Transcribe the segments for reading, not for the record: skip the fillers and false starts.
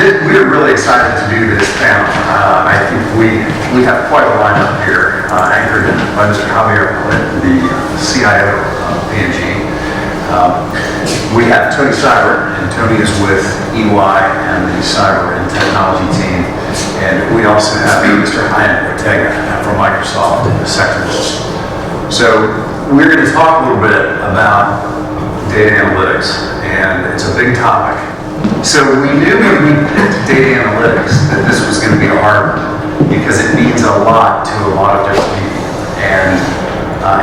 we're really excited to do this panel. I think we have quite a lineup here, anchored by Mr. Javier Polit, the CIO of P&G. We have Tony Cibert, and Tony is with EY and the Cyber and Technology team. And we also have Mr. Hayan Ortega from Microsoft in the sector. So we're going to talk a little bit about data analytics, and it's a big topic. So we knew when we picked data analytics that this was going to be a hard one because it means a lot to a lot of different people, and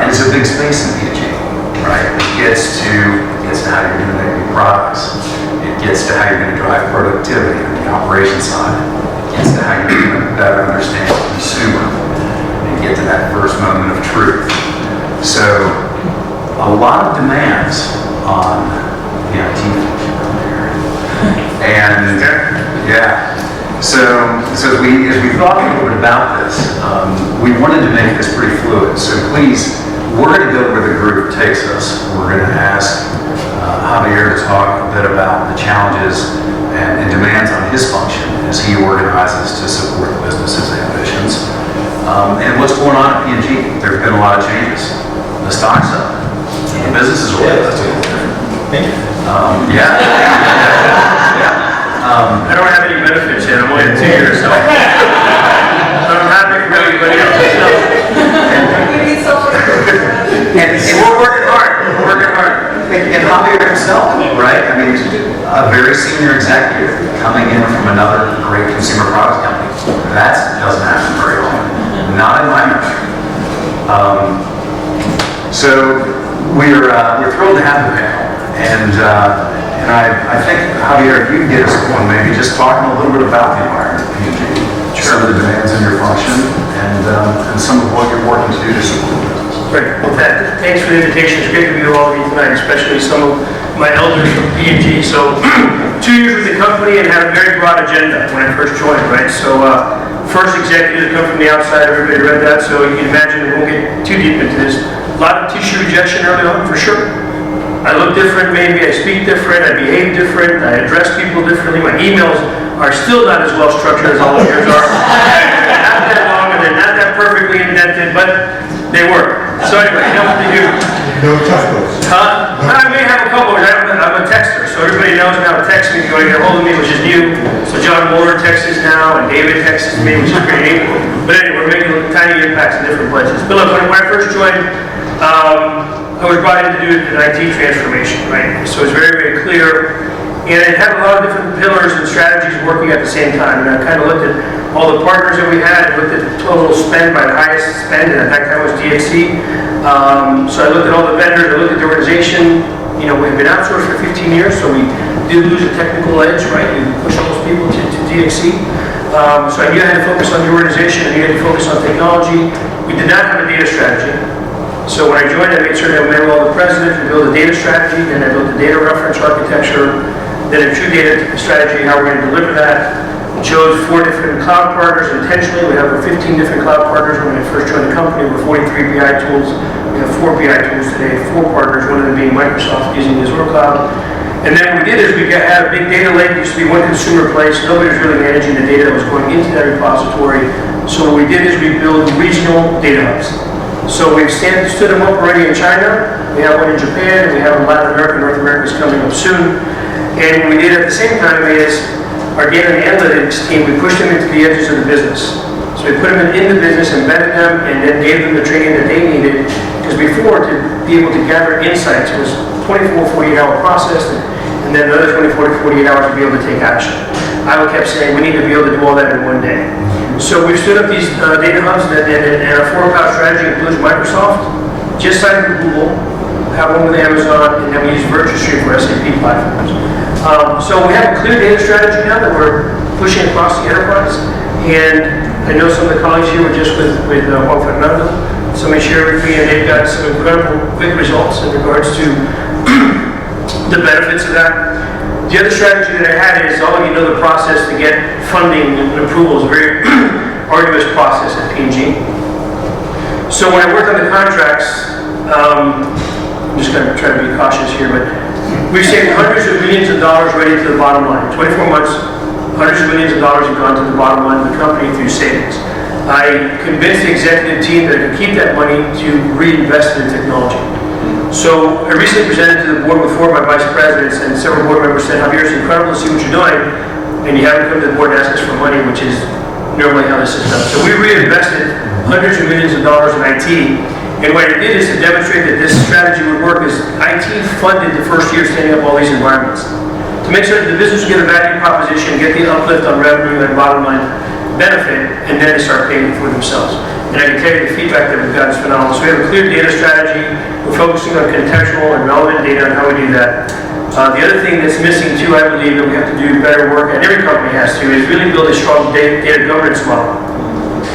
it's a big space in P&G, right? It gets to how you're going to make new products. It gets to how you're going to drive productivity on the operations side. It gets to how you're going to better understand the consumer and get to that first moment of truth. So a lot of demands on the IT function out there. And yeah, so as we thought a little bit about this, we wanted to make this pretty fluid. So please, we're going to go where the group takes us. We're going to ask Javier to talk a bit about the challenges and demands on his function as he organizes to support the business's ambitions. And what's going on at P&G? There have been a lot of changes. The stock's up. The business is organized. Thank you. I don't have any benefits yet. I'm only at 2 years, so I'm happy for everybody else. And we're working hard. We're working hard. And Javier himself, right? I mean, a very senior executive coming in from another great consumer products company. That doesn't happen very often. Not in my memory. So we're thrilled to have the panel. And I think, Javier, if you can get us going, maybe just talking a little bit about the environment at P&G, some of the demands in your function, and some of what you're working to do to support the business. Great. Well, thanks for the invitation. It's great to be with all of you tonight, especially some of my elders from P&G. So 2 years with the company and had a very broad agenda when I first joined, right? So first executive to come from the outside, everybody read that, so you can imagine we won't get too deep into this. A lot of tissue rejection early on, for sure. I look different, maybe I speak different, I behave different, I address people differently. My emails are still not as well structured as all of yours are. Not that long and they're not that perfectly indented, but they work. So anyway, you know what they do. No typos. I may have a couple. I'm a texter, so everybody knows now to text me if you want to get a hold of me, which is new. So John Moore texts now, and David texts me, which is pretty neat. But anyway, we're making tiny impacts in different places. But look, when I first joined, I was brought in to do an IT transformation, right? So it's very, very clear. And it had a lot of different pillars and strategies working at the same time. And I kind of looked at all the partners that we had, looked at the total spend by the highest spend, and at that time was DXC. So I looked at all the vendors, I looked at the organization. You know, we've been outsourced for 15 years, so we did lose a technical edge, right? We pushed all those people to DXC. So I knew I had to focus on the organization, I knew I had to focus on technology. We did not have a data strategy. So when I joined, I made sure that I met with all the presidents, we built a data strategy, then I built a data reference architecture, then a true data strategy, how we're going to deliver that. We chose 4 different cloud partners intentionally. We have over 15 different cloud partners when I first joined the company. We're 43 BI tools. We have 4 BI tools today, 4 partners, one of them being Microsoft using Azure Cloud. And then what we did is we had a big data lake. It used to be one consumer place. Nobody was really managing the data that was going into that repository. So what we did is we built regional data hubs. So we've stood them up already in China. We have one in Japan, and we have in Latin America. North America is coming up soon. And what we did at the same time is our data and analytics team, we pushed them into the edges of the business. So we put them in the business, embedded them, and then gave them the training that they needed. Because before, to be able to gather insights was 24, 48-hour process, and then another 24 to 48 hours to be able to take action. I kept saying we need to be able to do all that in one day. So we've stood up these data hubs, and our 4-cloud strategy includes Microsoft, just signed with Google, have one with Amazon, and then we use Virtustream for SAP platforms. So we have a clear data strategy now that we're pushing across the enterprise. And I know some of the colleagues here were just with Juan Fernando. Somebody shared with me, and they've got some incredible quick results in regards to the benefits of that. The other strategy that I had is, all of you know the process to get funding and approval is a very arduous process at P&G. So when I worked on the contracts, I'm just going to try to be cautious here, but we've saved hundreds of millions of dollars right into the bottom line. 24 months, hundreds of millions of dollars have gone to the bottom line of the company through savings. I convinced the executive team that I could keep that money to reinvest in technology. So I recently presented to the board with 4 of my vice presidents, and several board members said, Javier, it's incredible to see what you're doing, and you haven't come to the board and asked us for money, which is normally how this is done. So we reinvested hundreds of millions of dollars in IT, and what it did is to demonstrate that this strategy would work is IT funded the first year standing up all these environments. To make sure that the business would get a value proposition, get the uplift on revenue and bottom line benefit, and then they start paying for themselves. And I can tell you the feedback that we've got is phenomenal. So we have a clear data strategy. We're focusing on contextual and relevant data and how we do that. The other thing that's missing too, I believe, that we have to do better work, and every company has to, is really build a strong data governance model.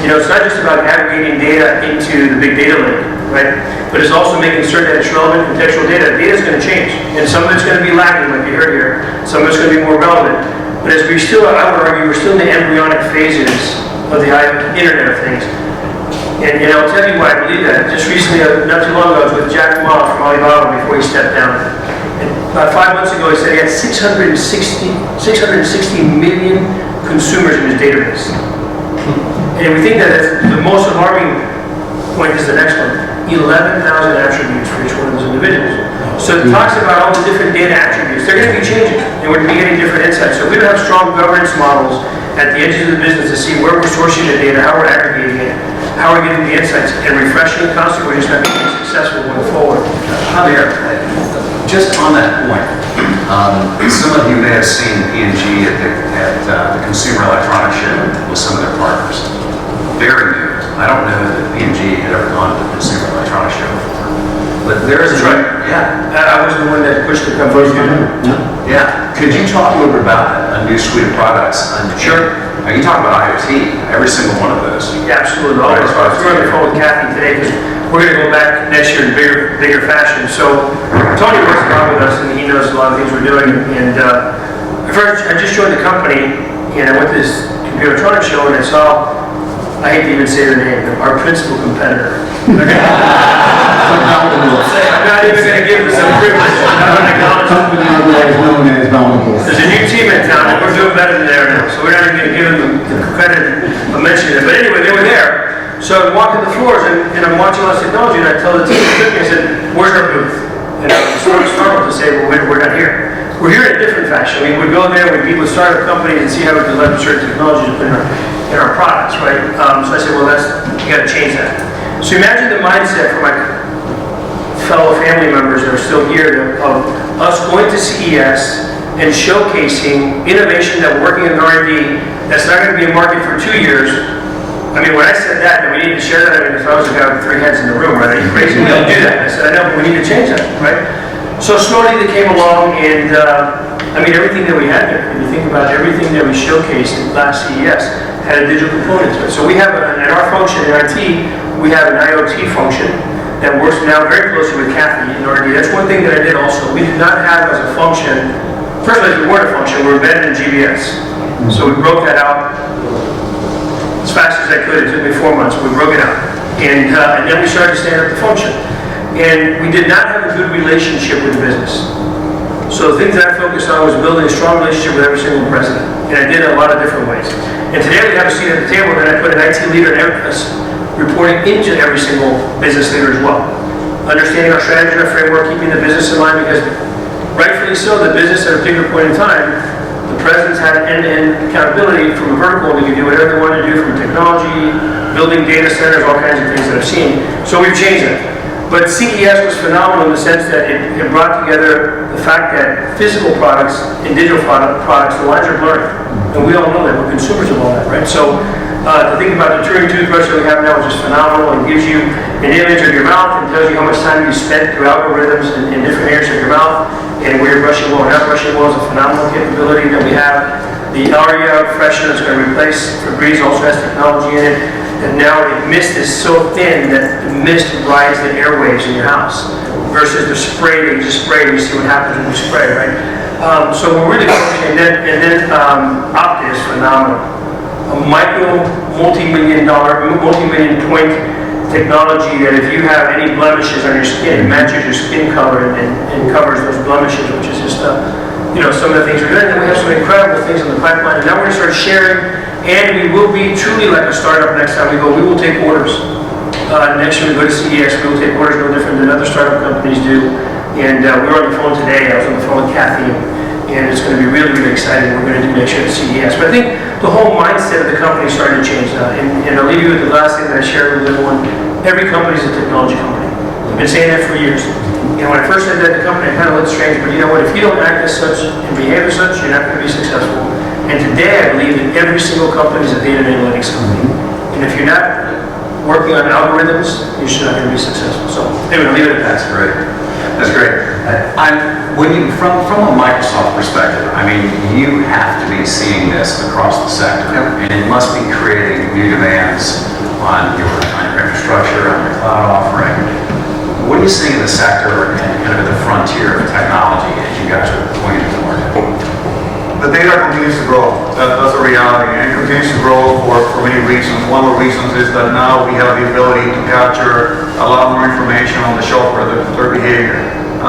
You know, it's not just about aggregating data into the big data lake, right? But it's also making certain that it's relevant contextual data. Data is going to change, and some of it's going to be lagging, like you heard here. Some of it's going to be more relevant. But as we still, I would argue, we're still in the embryonic phases of the Internet of Things. And I'll tell you why I believe that. Just recently, not too long ago, I was with Jack Ma from Alibaba before he stepped down. And about 5 months ago, he said he had 660 million consumers in his database. And we think that the most alarming point is the next one. 11,000 attributes for each one of those individuals. So it talks about all the different data attributes. They're going to be changing, and we're going to be getting different insights. So we don't have strong governance models at the edges of the business to see where we're sourcing the data, how we're aggregating it, how we're getting the insights, and refreshing constantly. We're just not going to be successful going forward. Javier, just on that point, some of you may have seen P&G at the Consumer Electronics Show with some of their partners. Very new. I don't know that P&G had ever gone to the Consumer Electronics Show before. But there is I was the one that pushed the company. Yeah. Could you talk a little bit about a new suite of products? Sure. Now, you talk about IoT, every single one of those. Yeah, absolutely. All right. So I was on the phone with Kathy today because we're going to go back next year in bigger fashion. So Tony works along with us, and he knows a lot of things we're doing. And first, I just joined the company, and I went to this computer electronics show, and I saw, I hate to even say the name, our principal competitor. I'm not even going to give this a privilege. Company otherwise known as Bountiful. There's a new team in town, and we're doing better than they are now. So we're not even going to give them the credit of mentioning it. But anyway, they were there. So I walked to the floors, and I'm watching all this technology, and I tell the team, I said, where's our booth? And I was sort of startled to say, well, we're not here. We're here in a different fashion. I mean, we go there, we meet with startup companies and see how we can leverage certain technologies to put in our products, right? So I said, well, you got to change that. So imagine the mindset for my fellow family members that are still here of us going to CES and showcasing innovation that we're working in R&D that's not going to be in market for 2 years. I mean, when I said that we need to share that, I mean, if I was a guy with 3 heads in the room, right? Are you crazy? We don't do that. I said, I know, but we need to change that, right? So slowly they came along, and I mean, everything that we had there, when you think about everything that we showcased in last CES, had a digital component to it. So we have, in our function in IT, we have an IoT function that works now very closely with Kathy in R&D. That's one thing that I did also. We did not have as a function, first of all, we weren't a function, we were embedded in GBS. So we broke that out as fast as I could. It took me 4 months, but we broke it out. And then we started to stand up the function. And we did not have a good relationship with the business. So the things that I focused on was building a strong relationship with every single president. And I did it a lot of different ways. And today we have a seat at the table, and I put an IT leader in reporting into every single business leader as well. Understanding our strategy and our framework, keeping the business in line, because rightfully so, the business at a particular point in time, the presidents had end-to-end accountability from a vertical, and they could do whatever they wanted to do from technology, building data centers, all kinds of things that I've seen. So we've changed that. But CES was phenomenal in the sense that it brought together the fact that physical products and digital products, the lines are blurring. And we all know that. We're consumers of all that, right? So to think about the Turing toothbrush that we have now is just phenomenal. It gives you an image of your mouth and tells you how much time you spent through algorithms in different areas of your mouth and where you're brushing well or not brushing well is a phenomenal capability that we have. The Aria freshener that's going to replace Febreze also has technology in it. And now the mist is so thin that the mist rides the airwaves in your house versus the spray that you just spray and you see what happens when you spray, right? So we're really focusing, and then Opti is phenomenal. A multi-million point technology that if you have any blemishes on your skin, it matches your skin color and covers those blemishes, which is just some of the things we're doing, and we have some incredible things in the pipeline, and now we're going to start sharing, and we will be truly like a startup next time we go. We will take orders. Next year we go to CES, we will take orders no different than other startup companies do, and we were on the phone today, I was on the phone with Kathy, and it's going to be really, really exciting. We're going to do next year at CES. But I think the whole mindset of the company is starting to change now, and I'll leave you with the last thing that I shared with everyone. Every company is a technology company. I've been saying that for years. And when I first said that, the company kind of looked strange, but you know what? If you don't act as such and behave as such, you're not going to be successful. And today, I believe that every single company is a data and analytics company. And if you're not working on algorithms, you're not going to be successful. So, anyway, I'll leave it at that. That's great. That's great. From a Microsoft perspective, I mean, you have to be seeing this across the sector, and it must be creating new demands on your infrastructure, on your cloud offering. What are you seeing in the sector and kind of at the frontier of technology as you guys are going into the market? The data continues to grow. That's a reality, and it continues to grow for many reasons. One of the reasons is that now we have the ability to capture a lot more information on the shopper, their behavior.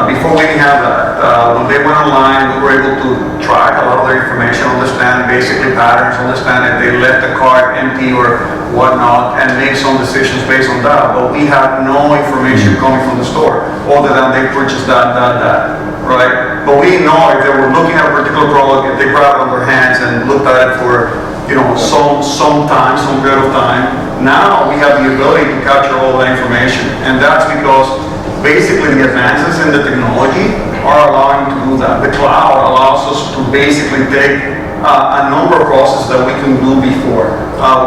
Before we didn't have that. When they went online, we were able to track a lot of their information, understand basically patterns, understand if they left the cart empty or whatnot, and make some decisions based on that. But we have no information coming from the store other than they purchased that, right? But we didn't know if they were looking at a particular product, if they grabbed it on their hands and looked at it for some time, some period of time. Now we have the ability to capture all that information, and that's because basically the advances in the technology are allowing to do that. The cloud allows us to basically take a number of processes that we can do before.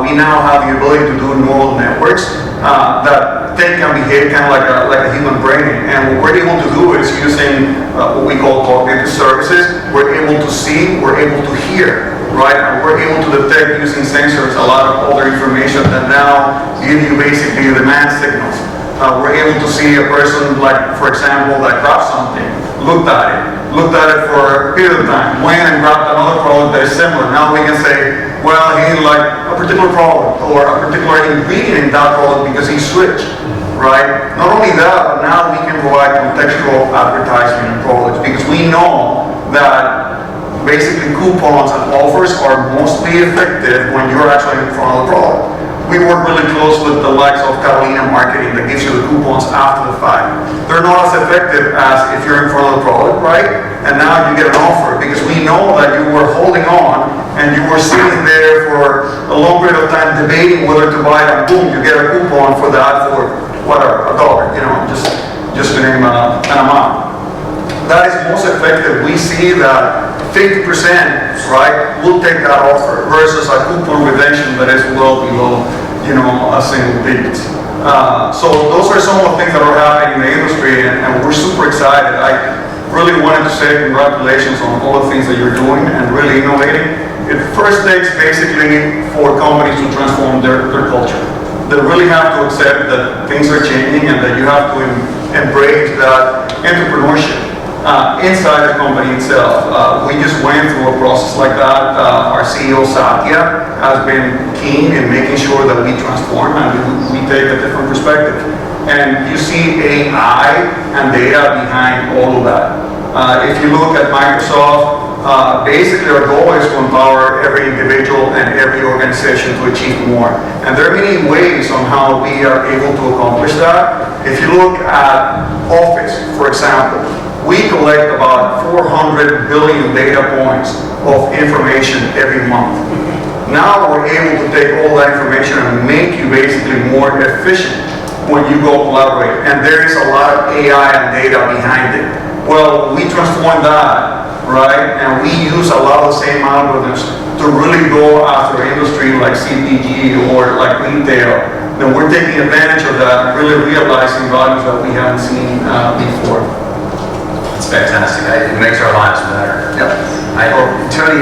We now have the ability to do neural networks that think and behave kind of like a human brain. And what we're able to do is using what we call cognitive services. We're able to see, we're able to hear, right? And we're able to detect using sensors a lot of other information that now give you basically demand signals. We're able to see a person, like, for example, that grabbed something, looked at it for a period of time, went and grabbed another product that is similar. Now we can say, well, he didn't like a particular product or a particular ingredient in that product because he switched, right? Not only that, but now we can provide contextual advertising in products because we know that basically coupons and offers are mostly effective when you're actually in front of the product. We work really close with the likes of Carolina Marketing that gives you the coupons after the fact. They're not as effective as if you're in front of the product, right? And now you get an offer because we know that you were holding on and you were sitting there for a long period of time debating whether to buy it, and boom, you get a coupon for that for whatever, $1, just to name an amount. That is most effective. We see that 50%, right, will take that offer versus a coupon redemption that is well below, a single digit. So those are some of the things that are happening in the industry, and we're super excited. I really wanted to say congratulations on all the things that you're doing and really innovating. It first takes basically for companies to transform their culture. They really have to accept that things are changing and that you have to embrace that entrepreneurship. Inside the company itself. We just went through a process like that. Our CEO, Satya, has been keen in making sure that we transform and we take a different perspective. And you see AI and data behind all of that. If you look at Microsoft, basically our goal is to empower every individual and every organization to achieve more. And there are many ways on how we are able to accomplish that. If you look at Office, for example, we collect about 400 billion data points of information every month. Now we're able to take all that information and make you basically more efficient when you go collaborate. And there is a lot of AI and data behind it. Well, we transform that, right? And we use a lot of the same algorithms to really go after industry like CPG or like retail. Then we're taking advantage of that and really realizing values that we haven't seen before. It's fantastic. It makes our lives better. Yep. Tony,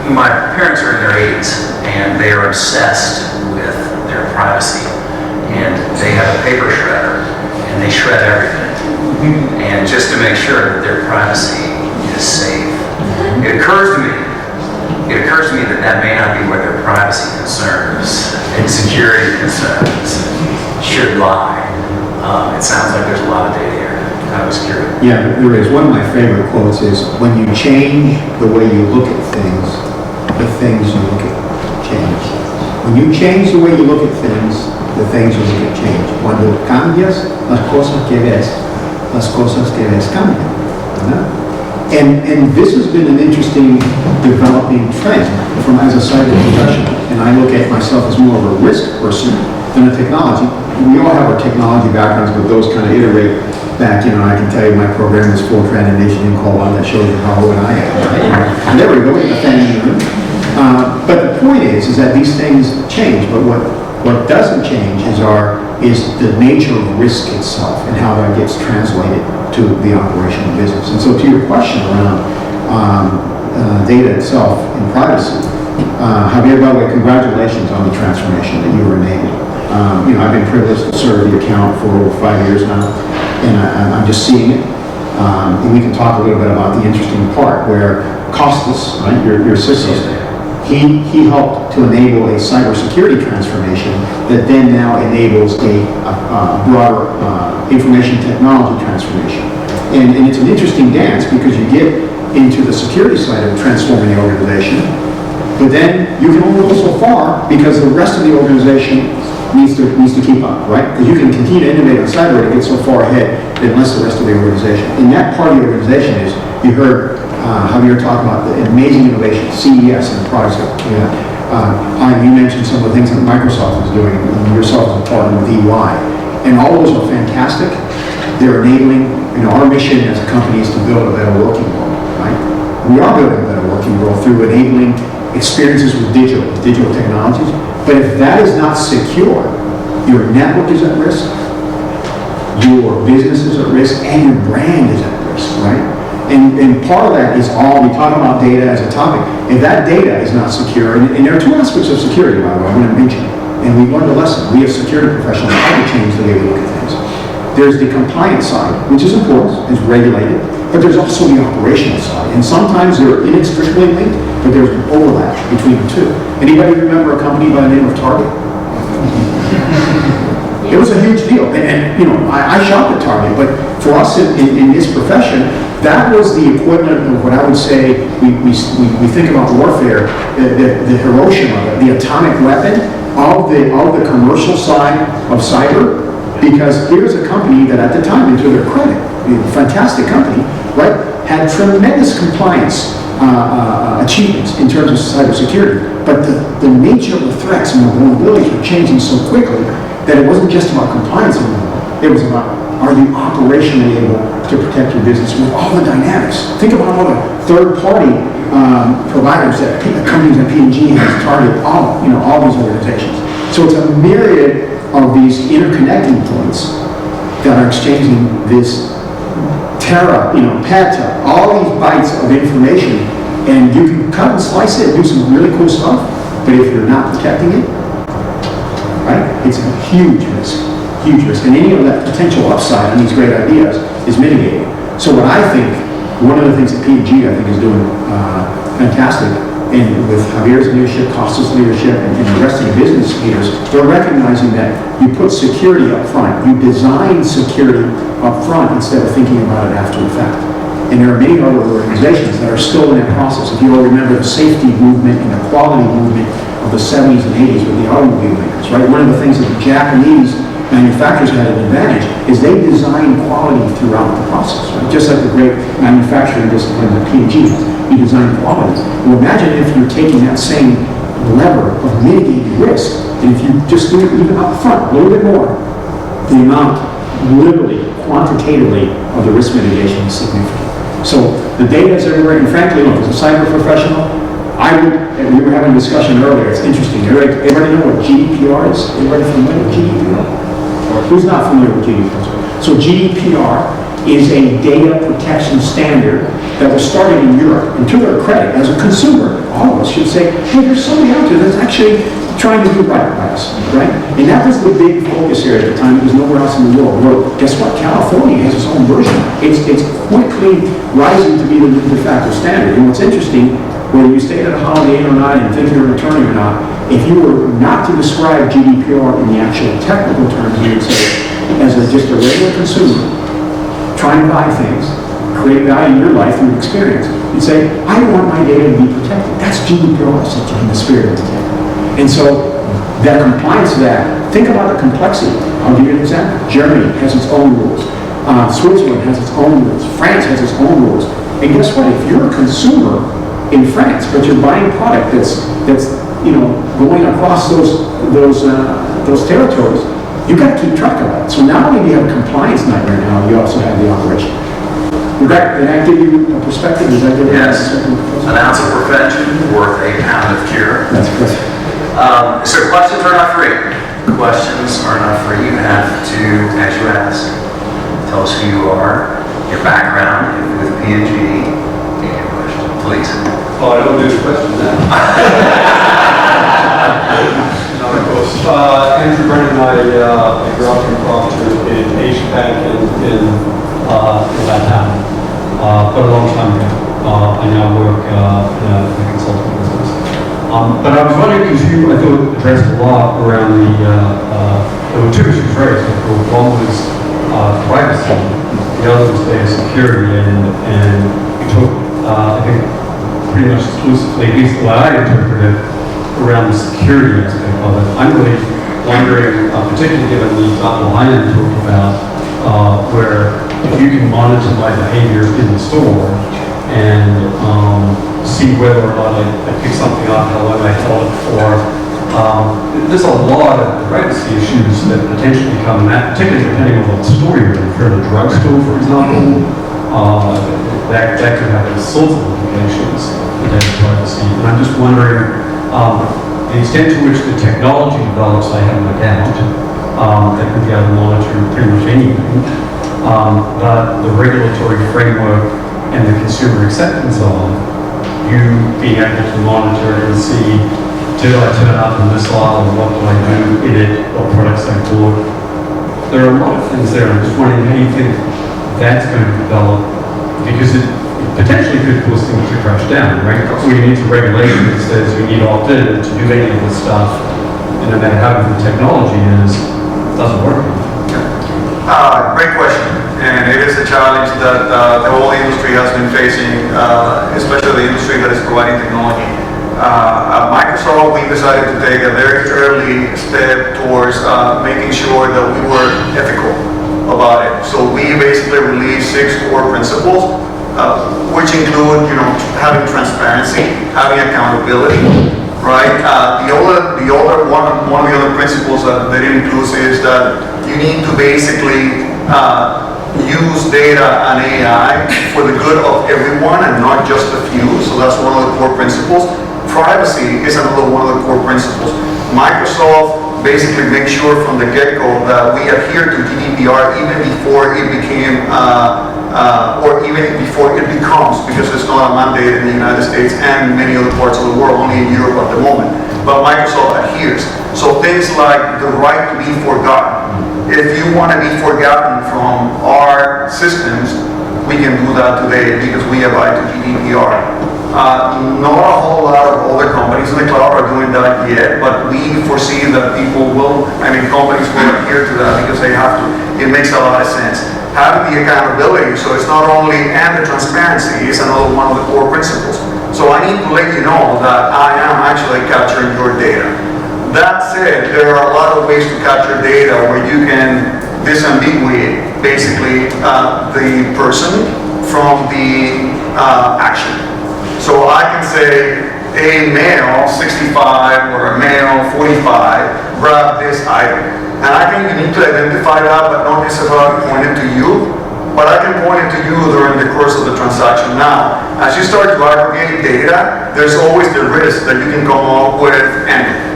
my parents are in their 80s, and they are obsessed with their privacy. And they have a paper shredder, and they shred everything. And just to make sure that their privacy is safe. It occurs to me that may not be where their privacy concerns and security concerns should lie. It sounds like there's a lot of data here. cybersecurity. Yeah, there is. One of my favorite quotes is, when you change the way you look at things, the things you look at change. When you change the way you look at things, the things you look at change. Cuando cambias las cosas que ves cambian. ¿Verdad? And this has been an interesting developing trend from as a cyber professional. And I look at myself as more of a risk person than a technology. We all have our technology backgrounds, but those kind of iterate back. I can tell you my program is Fortran and Nation in Call that shows you how old I am. Right? And there we go, a fan. But the point is that these things change. But what doesn't change is the nature of risk itself and how that gets translated to the operation of business. And so to your question around data itself and privacy, Javier, by the way, congratulations on the transformation that you were enabled. I've been privileged to serve the account for over 5 years now, and I'm just seeing it. And we can talk a little bit about the interesting part where Costas, right, your CISO, he helped to enable a cybersecurity transformation that then now enables a broader information technology transformation. And it's an interesting dance because you get into the security side of transforming the organization, but then you can only go so far because the rest of the organization needs to keep up, right? Because you can continue to innovate on cyber and get so far ahead unless the rest of the organization. And that part of the organization is, you heard Javier talk about the amazing innovation, CES and the products that Hayan, you mentioned some of the things that Microsoft is doing, and yourself as a partner with EY. And all of those are fantastic. They're enabling, our mission as a company is to build a better working world, right? We are building a better working world through enabling experiences with digital technologies. But if that is not secure, your network is at risk, your business is at risk, and your brand is at risk, right? And part of that is we talk about data as a topic. If that data is not secure, and there are two aspects of security, by the way, I want to mention, and we learned a lesson. We have security professionals how to change the way we look at things. There's the compliance side, which is important, is regulated, but there's also the operational side. And sometimes they're inextricably linked, but there's an overlap between the two. Anybody remember a company by the name of Target? It was a huge deal. And I shopped at Target, but for us in this profession, that was the equivalent of what I would say, we think about warfare, the Hiroshima, the atomic weapon of the commercial side of cyber, because here's a company that at the time, and to their credit, a fantastic company, right, had tremendous compliance achievements in terms of cybersecurity, but the nature of the threats and the vulnerabilities were changing so quickly that it wasn't just about compliance anymore. It was about, are you operationally able to protect your business with all the dynamics? Think about all the third-party providers that companies at P&G has targeted all these organizations. So it's a myriad of these interconnecting points that are exchanging this peta, all these bytes of information, and you can cut and slice it and do some really cool stuff, but if you're not protecting it, right, it's a huge risk. And any of that potential upside on these great ideas is mitigated. So what I think, one of the things that P&G I think is doing fantastic, and with Javier's leadership, Costas' leadership, and the rest of the business leaders, they're recognizing that you put security up front. You design security up front instead of thinking about it after the fact. And there are many other organizations that are still in that process. If you all remember the safety movement and the quality movement of the 70s and 80s with the automobile makers, right? One of the things that the Japanese manufacturers had an advantage is they design quality throughout the process, right? Just like the great manufacturing discipline that P&G has, you design quality. Well, imagine if you're taking that same lever of mitigating risk, and if you just do it even up front, a little bit more, the amount, literally, quantitatively, of the risk mitigation is significant. So the data is everywhere, and frankly, look, as a cyber professional, and we were having a discussion earlier, it's interesting. Everybody know what GDPR is? Everybody familiar with GDPR? Who's not familiar with GDPR? So GDPR is a data protection standard that was started in Europe. And to their credit, as a consumer, all of us should say, hey, there's somebody out there that's actually trying to do right by us, right? And that was the big focus here at the time. It was nowhere else in the world. Well, guess what? California has its own version. It's quickly rising to be the de facto standard. And what's interesting, whether you stayed at a Holiday Inn or not and think you're an attorney or not, if you were not to describe GDPR in the actual technical terms, you would say, as just a regular consumer, trying to buy things, create value in your life through experience. You'd say, I want my data to be protected. That's GDPR in the spirit of it. And so that compliance to that, think about the complexity. I'll give you an example. Germany has its own rules. Switzerland has its own rules. France has its own rules. And guess what? If you're a consumer in France, but you're buying product that's going across those territories, you've got to keep track of that. So not only do you have a compliance nightmare now, you also have the operation. Did that give you a perspective? Is that good? Yes. An ounce of prevention worth a pound of cure. That's correct. So questions are not free. Questions are not free. You have to, as you ask, tell us who you are, your background with P&G, and your question, please. Oh, I don't do the question now. No, of course. Andrew Brennan, I grew up in Proctor in Asian Bank in that town, but a long time ago. I now work in a consulting business. But I was wondering, because you, I thought, addressed a lot around there were two issues raised. One was privacy, the other was data security, and we took, I think, pretty much exclusively, at least the way I interpret it, around the security aspect of it. I'm really wondering, particularly given the example Hayan talked about, where if you can monitor my behavior in the store and see whether or not I pick something up, how long I held it for. There's a lot of privacy issues that potentially come in that, particularly depending on what store you're in. If you're in a drugstore, for example, that could have all sorts of implications for data privacy. And I'm just wondering, the extent to which the technology develops, I have no doubt, that could be able to monitor pretty much anything. But the regulatory framework and the consumer acceptance of you being able to monitor and see, did I turn up in this aisle, and what do I do in it, what products I bought. There are a lot of things there. I'm just wondering how you think that's going to develop, because it potentially could cause things to crash down, right? So we need a regulation that says you need opt-in to do any of this stuff, and no matter how good the technology is, it doesn't work. Great question, and it is a challenge that the whole industry has been facing, especially the industry that is providing technology. At Microsoft, we decided to take a very early step towards making sure that we were ethical about it. So we basically released 6 core principles, which include, having transparency, having accountability, right? The other one of the other principles that it includes is that you need to basically use data and AI for the good of everyone and not just a few. So that's one of the core principles. Privacy is another one of the core principles. Microsoft basically makes sure from the get-go that we adhere to GDPR even before it became, or even before it becomes, because it's not a mandate in the United States and many other parts of the world, only in Europe at the moment. But Microsoft adheres. So things like the right to be forgotten. If you want to be forgotten from our systems, we can do that today because we abide to GDPR. Not a whole lot of other companies in the cloud are doing that yet, but we foresee that companies will adhere to that because they have to. It makes a lot of sense. Having the accountability, so it's not only, and the transparency is another one of the core principles. So I need to let you know that I am actually capturing your data. That said, there are a lot of ways to capture data where you can disambiguate basically the person from the action. So I can say a male 65 or a male 45 grabbed this item. And I can need to identify that, but not necessarily point it to you. But I can point it to you during the course of the transaction. Now, as you start to aggregate data, there's always the risk that you can come up with anything.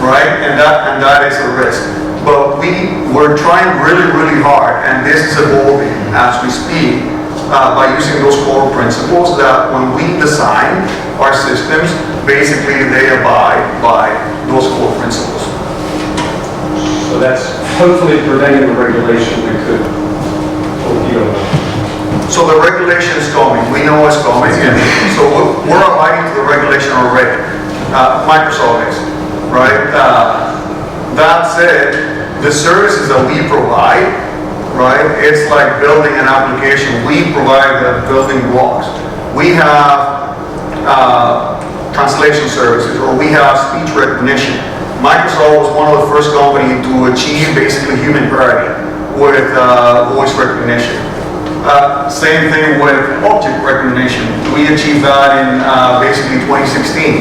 Right? And that is a risk. But we're trying really, really hard, and this is evolving as we speak, by using those core principles that when we design our systems, basically they abide by those core principles. So that's hopefully preventing the regulation that could torpedo. So the regulation is coming. We know it's coming. And so we're abiding to the regulation already. Microsoft is. Right? That said, the services that we provide right? It's like building an application. We provide the building blocks. We have translation services, or we have speech recognition. Microsoft was one of the first companies to achieve basically human parity with voice recognition. Same thing with object recognition. We achieved that in basically 2016.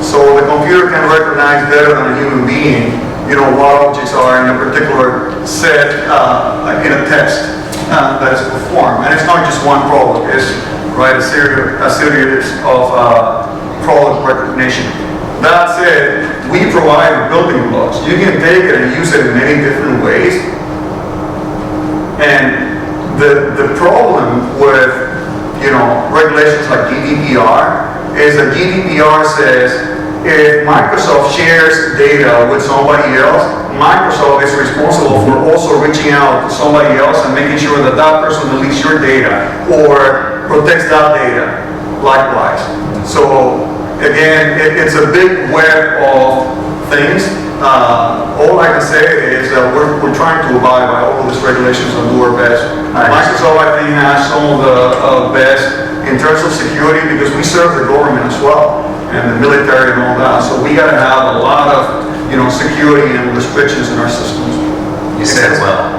So the computer can recognize better than a human being, what objects are in a particular set in a test that is performed. And it's not just one product, it's a series of product recognition. That said, we provide building blocks. You can take it and use it in many different ways. And the problem with, regulations like GDPR is that GDPR says if Microsoft shares data with somebody else, Microsoft is responsible for also reaching out to somebody else and making sure that that person deletes your data or protects that data likewise. So again, it's a big web of things. All I can say is that we're trying to abide by all of these regulations and do our best. Microsoft, I think, has some of the best in terms of security because we serve the government as well and the military and all that. So we got to have a lot of security and restrictions in our systems. You said it well,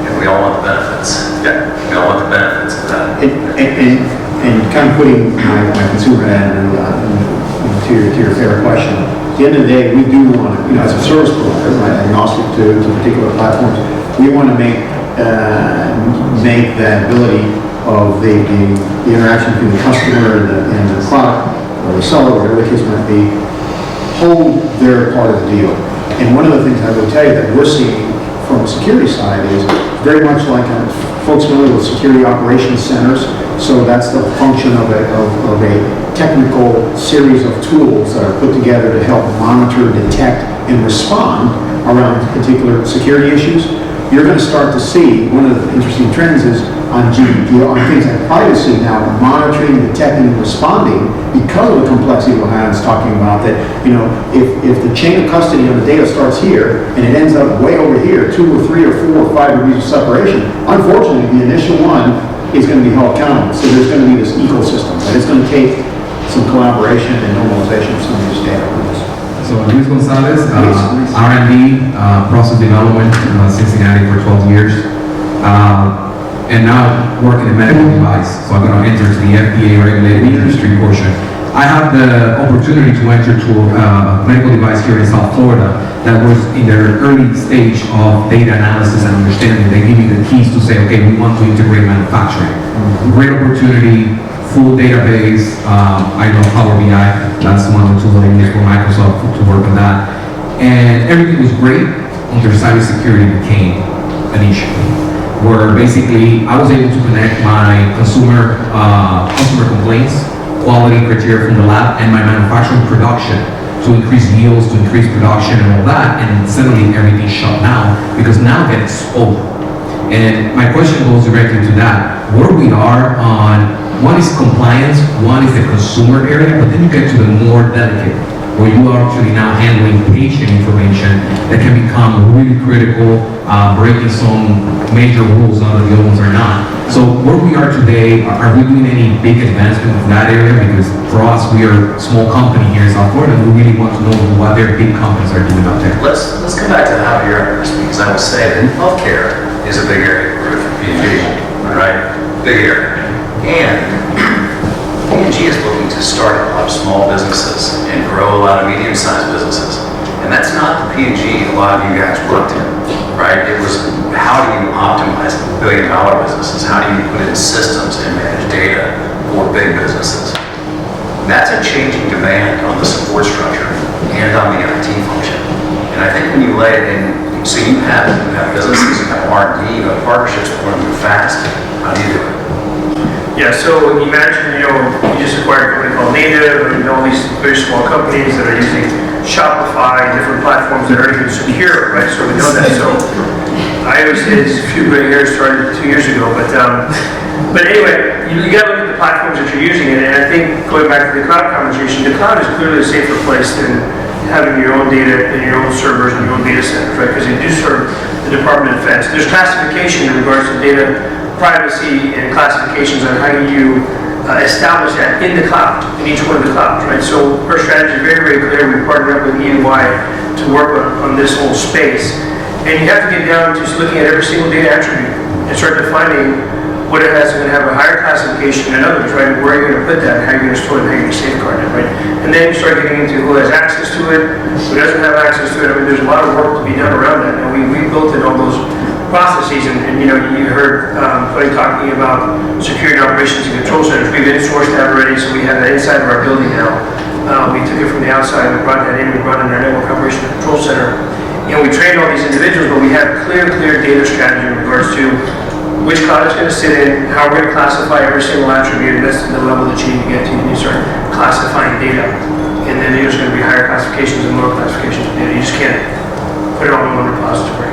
and we all want the benefits. Yeah. We all want the benefits of that. And kind of putting my consumer hat to your fair question, at the end of the day, we do want to, as a service provider, right, agnostic to particular platforms, we want to make that ability of the interaction between the customer and the product, or the seller, whatever the case might be, hold their part of the deal. And one of the things I will tell you that we're seeing from the security side is very much like folks familiar with security operations centers. So that's the function of a technical series of tools that are put together to help monitor, detect, and respond around particular security issues. You're going to start to see one of the interesting trends is on GDPR, on things like privacy now, monitoring, detecting, and responding because of the complexity what Hayan's talking about. That if the chain of custody on the data starts here and it ends up way over here, 2 or 3 or 4 or 5 degrees of separation, unfortunately, the initial one is going to be held accountable. So there's going to be this ecosystem, but it's going to take some collaboration and normalization of some of these data rules. So Luis Gonzalez, R&D, process development in Cincinnati for 12 years. And now working in medical device. So I'm going to enter to the FDA regulated industry portion. I had the opportunity to enter to a medical device here in South Florida that was in their early stage of data analysis and understanding. They give me the keys to say, okay, we want to integrate manufacturing. Great opportunity, full database. I know Power BI, that's one of the tools that I use for Microsoft to work on that. And everything was great until cybersecurity became an issue. Where basically I was able to connect my customer complaints, quality criteria from the lab, and my manufacturing production to increase yields, to increase production and all that, and suddenly everything shut down because now it gets exposed. And my question goes directly to that. Where we are on, one is compliance, one is the consumer area, but then you get to the more delicate, where you are actually now handling patient information that can become really critical, breaking some major rules, none of the other ones are not. So where we are today, are we doing any big advancement in that area? Because for us, we are a small company here in South Florida, and we really want to know what their big companies are doing out there. Let's come back to Javier on this, because I would say that healthcare is a big area for P&G, right? Big area. And P&G is looking to start a lot of small businesses and grow a lot of medium-sized businesses. And that's not the P&G a lot of you guys worked in, right? It was how do you optimize billion-dollar businesses? How do you put in systems and manage data for big businesses? That's a changing demand on the support structure and on the IT function. And I think when you lay it in, so you have businesses, you have R&D, you have partnerships that want to move fast. How do you do it? Yeah, so imagine, you just acquired a company called Native, and all these very small companies that are using Shopify, different platforms that aren't even secure, right? So we know that. So I always say this, a few gray hairs started 2 years ago, but anyway, you got to look at the platforms that you're using, and I think going back to the cloud conversation, the cloud is clearly a safer place than having your own data and your own servers and your own data centers, right? Because they do serve the Department of Defense. There's classification in regards to data privacy and classifications on how you establish that in the cloud, in each one of the clouds, right? So our strategy is very, very clear. We partnered up with EY to work on this whole space. And you have to get down to just looking at every single data attribute and start defining what it has going to have a higher classification than others, right? Where you're going to put that, how you're going to store it, how you're going to safeguard it, right? And then you start getting into who has access to it, who doesn't have access to it. I mean, there's a lot of work to be done around that. And we built in all those processes, and you know, you heard Tony talking about security operations and control centers. We've insourced that already, so we have that inside of our building now. We took it from the outside, we brought that in, we brought in our network operations and control center. And we trained all these individuals, but we have clear data strategy in regards to which cloud it's going to sit in, how we're going to classify every single attribute, and that's the level that you need to get to when you start classifying data. And then there's going to be higher classifications and lower classifications of data. You just can't put it all in one repository.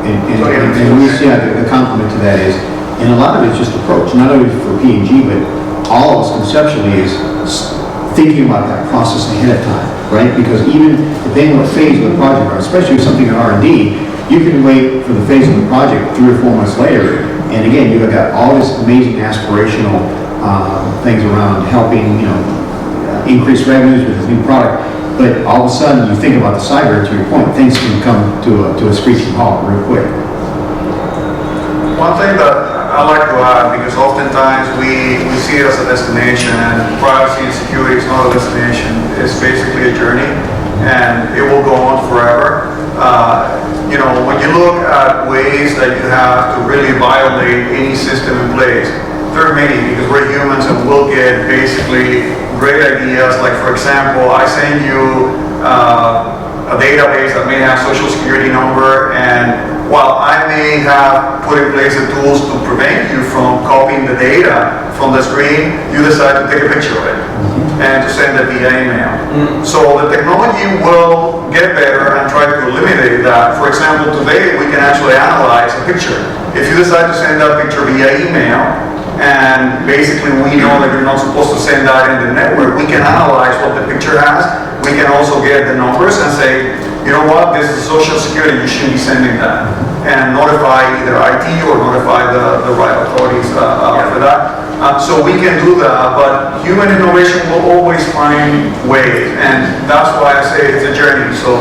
And we see the complement to that is, and a lot of it's just approach, not only for P&G, but all of us conceptually is thinking about that process ahead of time, right? Because even depending on what phase of the project are, especially with something in R&D, you can wait for the phase of the project 3 or 4 months later, and again, you've got all this amazing aspirational things around helping, you know, increase revenues with this new product. But all of a sudden, you think about the cyber, to your point, things can come to a screeching halt real quick. One thing that I like to add, because oftentimes we see it as a destination, and privacy and security is not a destination, it's basically a journey, and it will go on forever. You know, when you look at ways that you have to really violate any system in place, there are many, because we're humans and we'll get basically great ideas. Like, for example, I send you a database that may have social security number, and while I may have put in place the tools to prevent you from copying the data from the screen, you decide to take a picture of it and to send it via email. So the technology will get better and try to eliminate that. For example, today we can actually analyze a picture. If you decide to send that picture via email, and basically we know that you're not supposed to send that in the network, we can analyze what the picture has. We can also get the numbers and say, you know what, this is Social Security, you shouldn't be sending that. And notify either IT or notify the right authorities for that. So we can do that, but human innovation will always find ways, and that's why I say it's a journey. So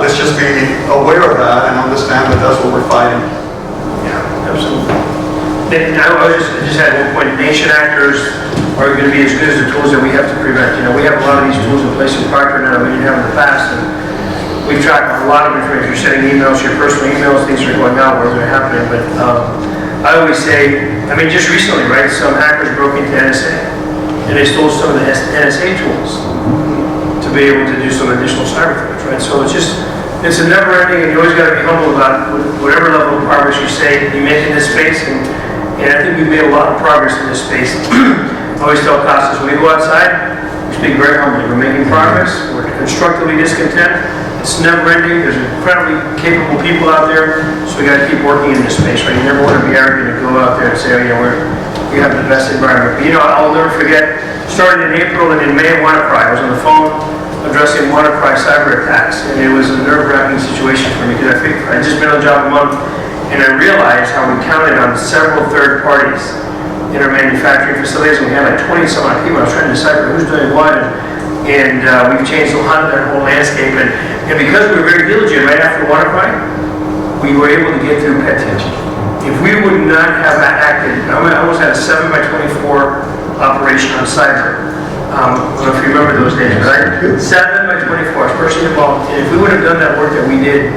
let's just be aware of that and understand that that's what we're fighting. Yeah, absolutely. And I just had one point, nation actors are going to be as good as the tools that we have to prevent. You know, we have a lot of these tools in place in Procter now that we didn't have in the past, and we've tracked a lot of information. You're sending emails, your personal emails, things are going out, where they're happening, but I always say, I mean, just recently, right, some hackers broke into NSA, and they stole some of the NSA tools to be able to do some additional cyber threats, right? So it's a never-ending, and you always got to be humble about whatever level of progress you say you make in this space, and I think we've made a lot of progress in this space. I always tell Costas, when we go outside, we speak very humbly. We're making progress, we're constructively discontent. It's never-ending. There's incredibly capable people out there, so we got to keep working in this space, right? You never want to be arrogant and go out there and say, oh, you know, we have the best environment. But, you know, I'll never forget, started in April and in May of WannaCry, I was on the phone addressing WannaCry cyber attacks, and it was a nerve-wracking situation for me, because I'd just been on the job a month, and I realized how we counted on several third parties in our manufacturing facilities, and we had like 20-some odd people. I was trying to decipher who's doing what, and we've changed a lot of that whole landscape, and because we were very diligent right after WannaCry, we were able to get through P&G. If we would not have acted, I almost had a 7x24 operation on cyber. I don't know if you remember those days, right? 7x24, I was personally involved, and if we would have done that work that we did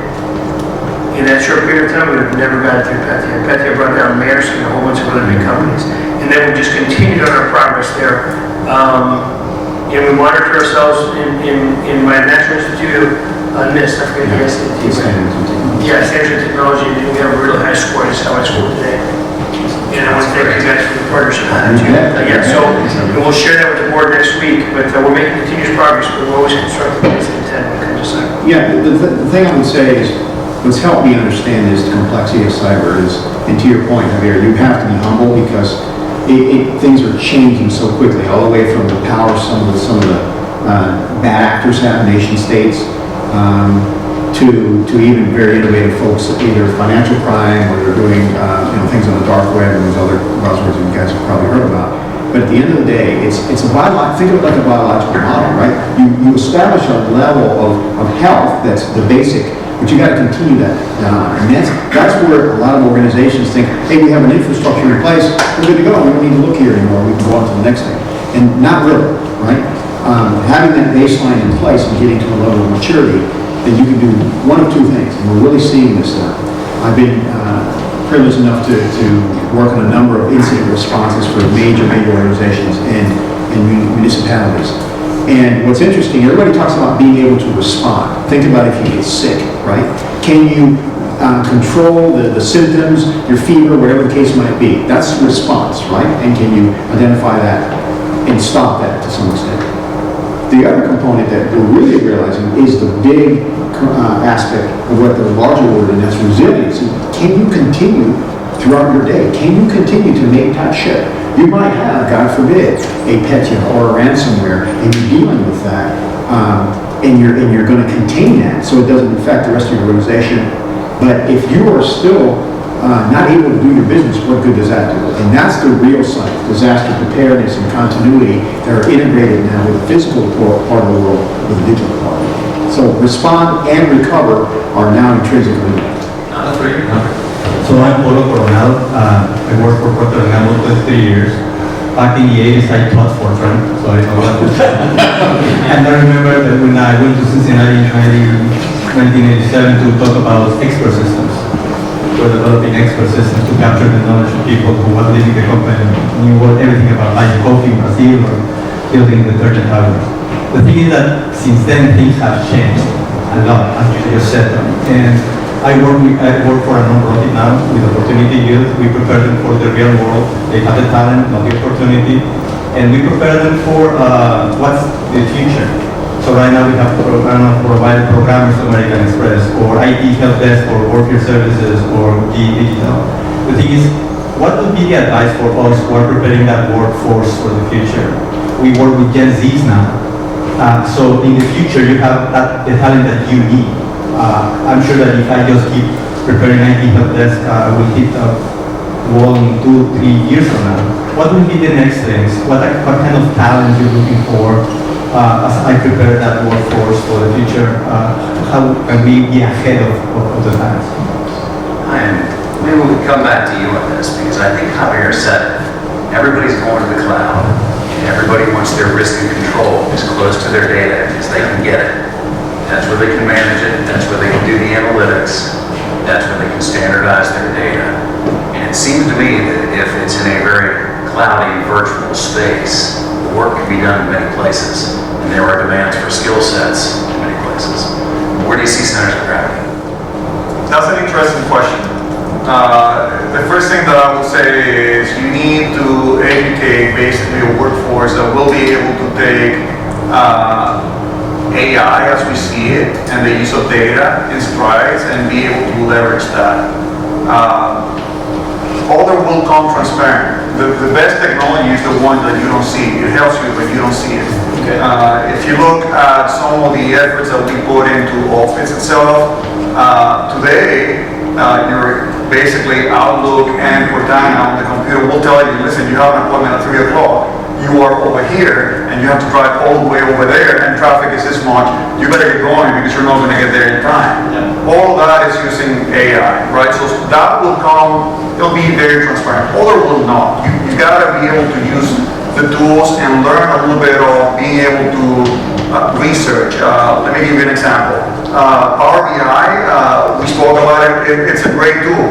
in that short period of time, we would have never gotten through P&G. P&G brought down Maersk and a whole bunch of other big companies, and then we just continued on our progress there. And we monitor ourselves in my National Institute of NIST, I forget the SAT. Yeah, Standards and Technology, and we have a really high score. That's how I scored today. And I want to thank you guys for the partnership on that too. Yeah, so and we'll share that with the board next week, but we're making continuous progress, but we're always constructive and intent when it comes to cyber. Yeah, the thing I would say is, what's helped me understand is the complexity of cyber is, and to your point, Javier, you have to be humble because things are changing so quickly, all the way from the power, some of the bad actors have, nation states, to even very innovative folks, either financial crime or they're doing things on the dark web and those other buzzwords that you guys have probably heard about. But at the end of the day, it's a think of it like a biological model, right? You establish a level of health that's the basic, but you got to continue that on. And that's where a lot of organizations think, hey, we have an infrastructure in place, we're good to go, we don't need to look here anymore, we can go on to the next thing. And not really, right? Having that baseline in place and getting to a level of maturity, then you can do one of two things, and we're really seeing this now. I've been privileged enough to work on a number of incident responses for major organizations and municipalities. And what's interesting, everybody talks about being able to respond. Think about if you get sick, right? Can you control the symptoms, your fever, whatever the case might be? That's response, right? And can you identify that and stop that to some extent? The other component that we're really realizing is the big aspect of what the larger word, and that's resiliency. Can you continue throughout your day? Can you continue to make that shift? You might have, God forbid, a petya or a ransomware, and you're dealing with that, and you're going to contain that so it doesn't affect the rest of your organization. But if you are still not able to do your business, what good does that do? And that's the real side, disaster preparedness and continuity that are integrated now with the physical part of the world with the digital part. So respond and recover are now intrinsically linked. So I'm Polo Coronado. I worked for Puerto Rico for 23 years. Back in the 80s, I taught Fortran, so I know that. And I remember that when I went to Cincinnati in 1987 to talk about expert systems. We're developing expert systems to capture the knowledge of people who were leading the company, knew everything about buying coffee in Brazil or building detergent powder. The thing is that since then things have changed a lot, as you just said. And I work for a non-profit now with Opportunity Youth. We prepare them for the real world. They have the talent, not the opportunity. And we prepare them for what's the future. So right now we have provided programmers to American Express, or IT help desk, or worker services, or digital. The thing is, what would be the advice for us who are preparing that workforce for the future? We work with Gen Zs now. So in the future, you have the talent that you need. I'm sure that if I just keep preparing IT help desk, I will hit a wall in 2-3 years from now. What will be the next things? What kind of talent you're looking for as I prepare that workforce for the future? How can we be ahead of the times? And maybe we can come back to you on this, because I think Javier said it. Everybody's going to the cloud. Everybody wants their risk and control as close to their data as they can get it. That's where they can manage it. That's where they can do the analytics. That's where they can standardize their data. And it seems to me that if it's in a very cloudy virtual space, the work can be done in many places. And there are demands for skill sets in many places. Where do you see centers of gravity? That's an interesting question. The first thing that I would say is you need to educate basically a workforce that will be able to take AI as we see it and the use of data in strides and be able to leverage that. Other will come transparent. The best technology is the one that you don't see. It helps you, but you don't see it. Okay. If you look at some of the efforts that we put into Office itself, today, your basically Outlook and Cortana on the computer will tell you, listen, you have an appointment at 3 o'clock. You are over here, and you have to drive all the way over there, and traffic is this much. You better get going because you're not going to get there in time. Yeah. All that is using AI, right? So that will come, it'll be very transparent. Other will not. You got to be able to use the tools and learn a little bit of being able to research. Let me give you an example. Power BI, we spoke about it, it's a great tool.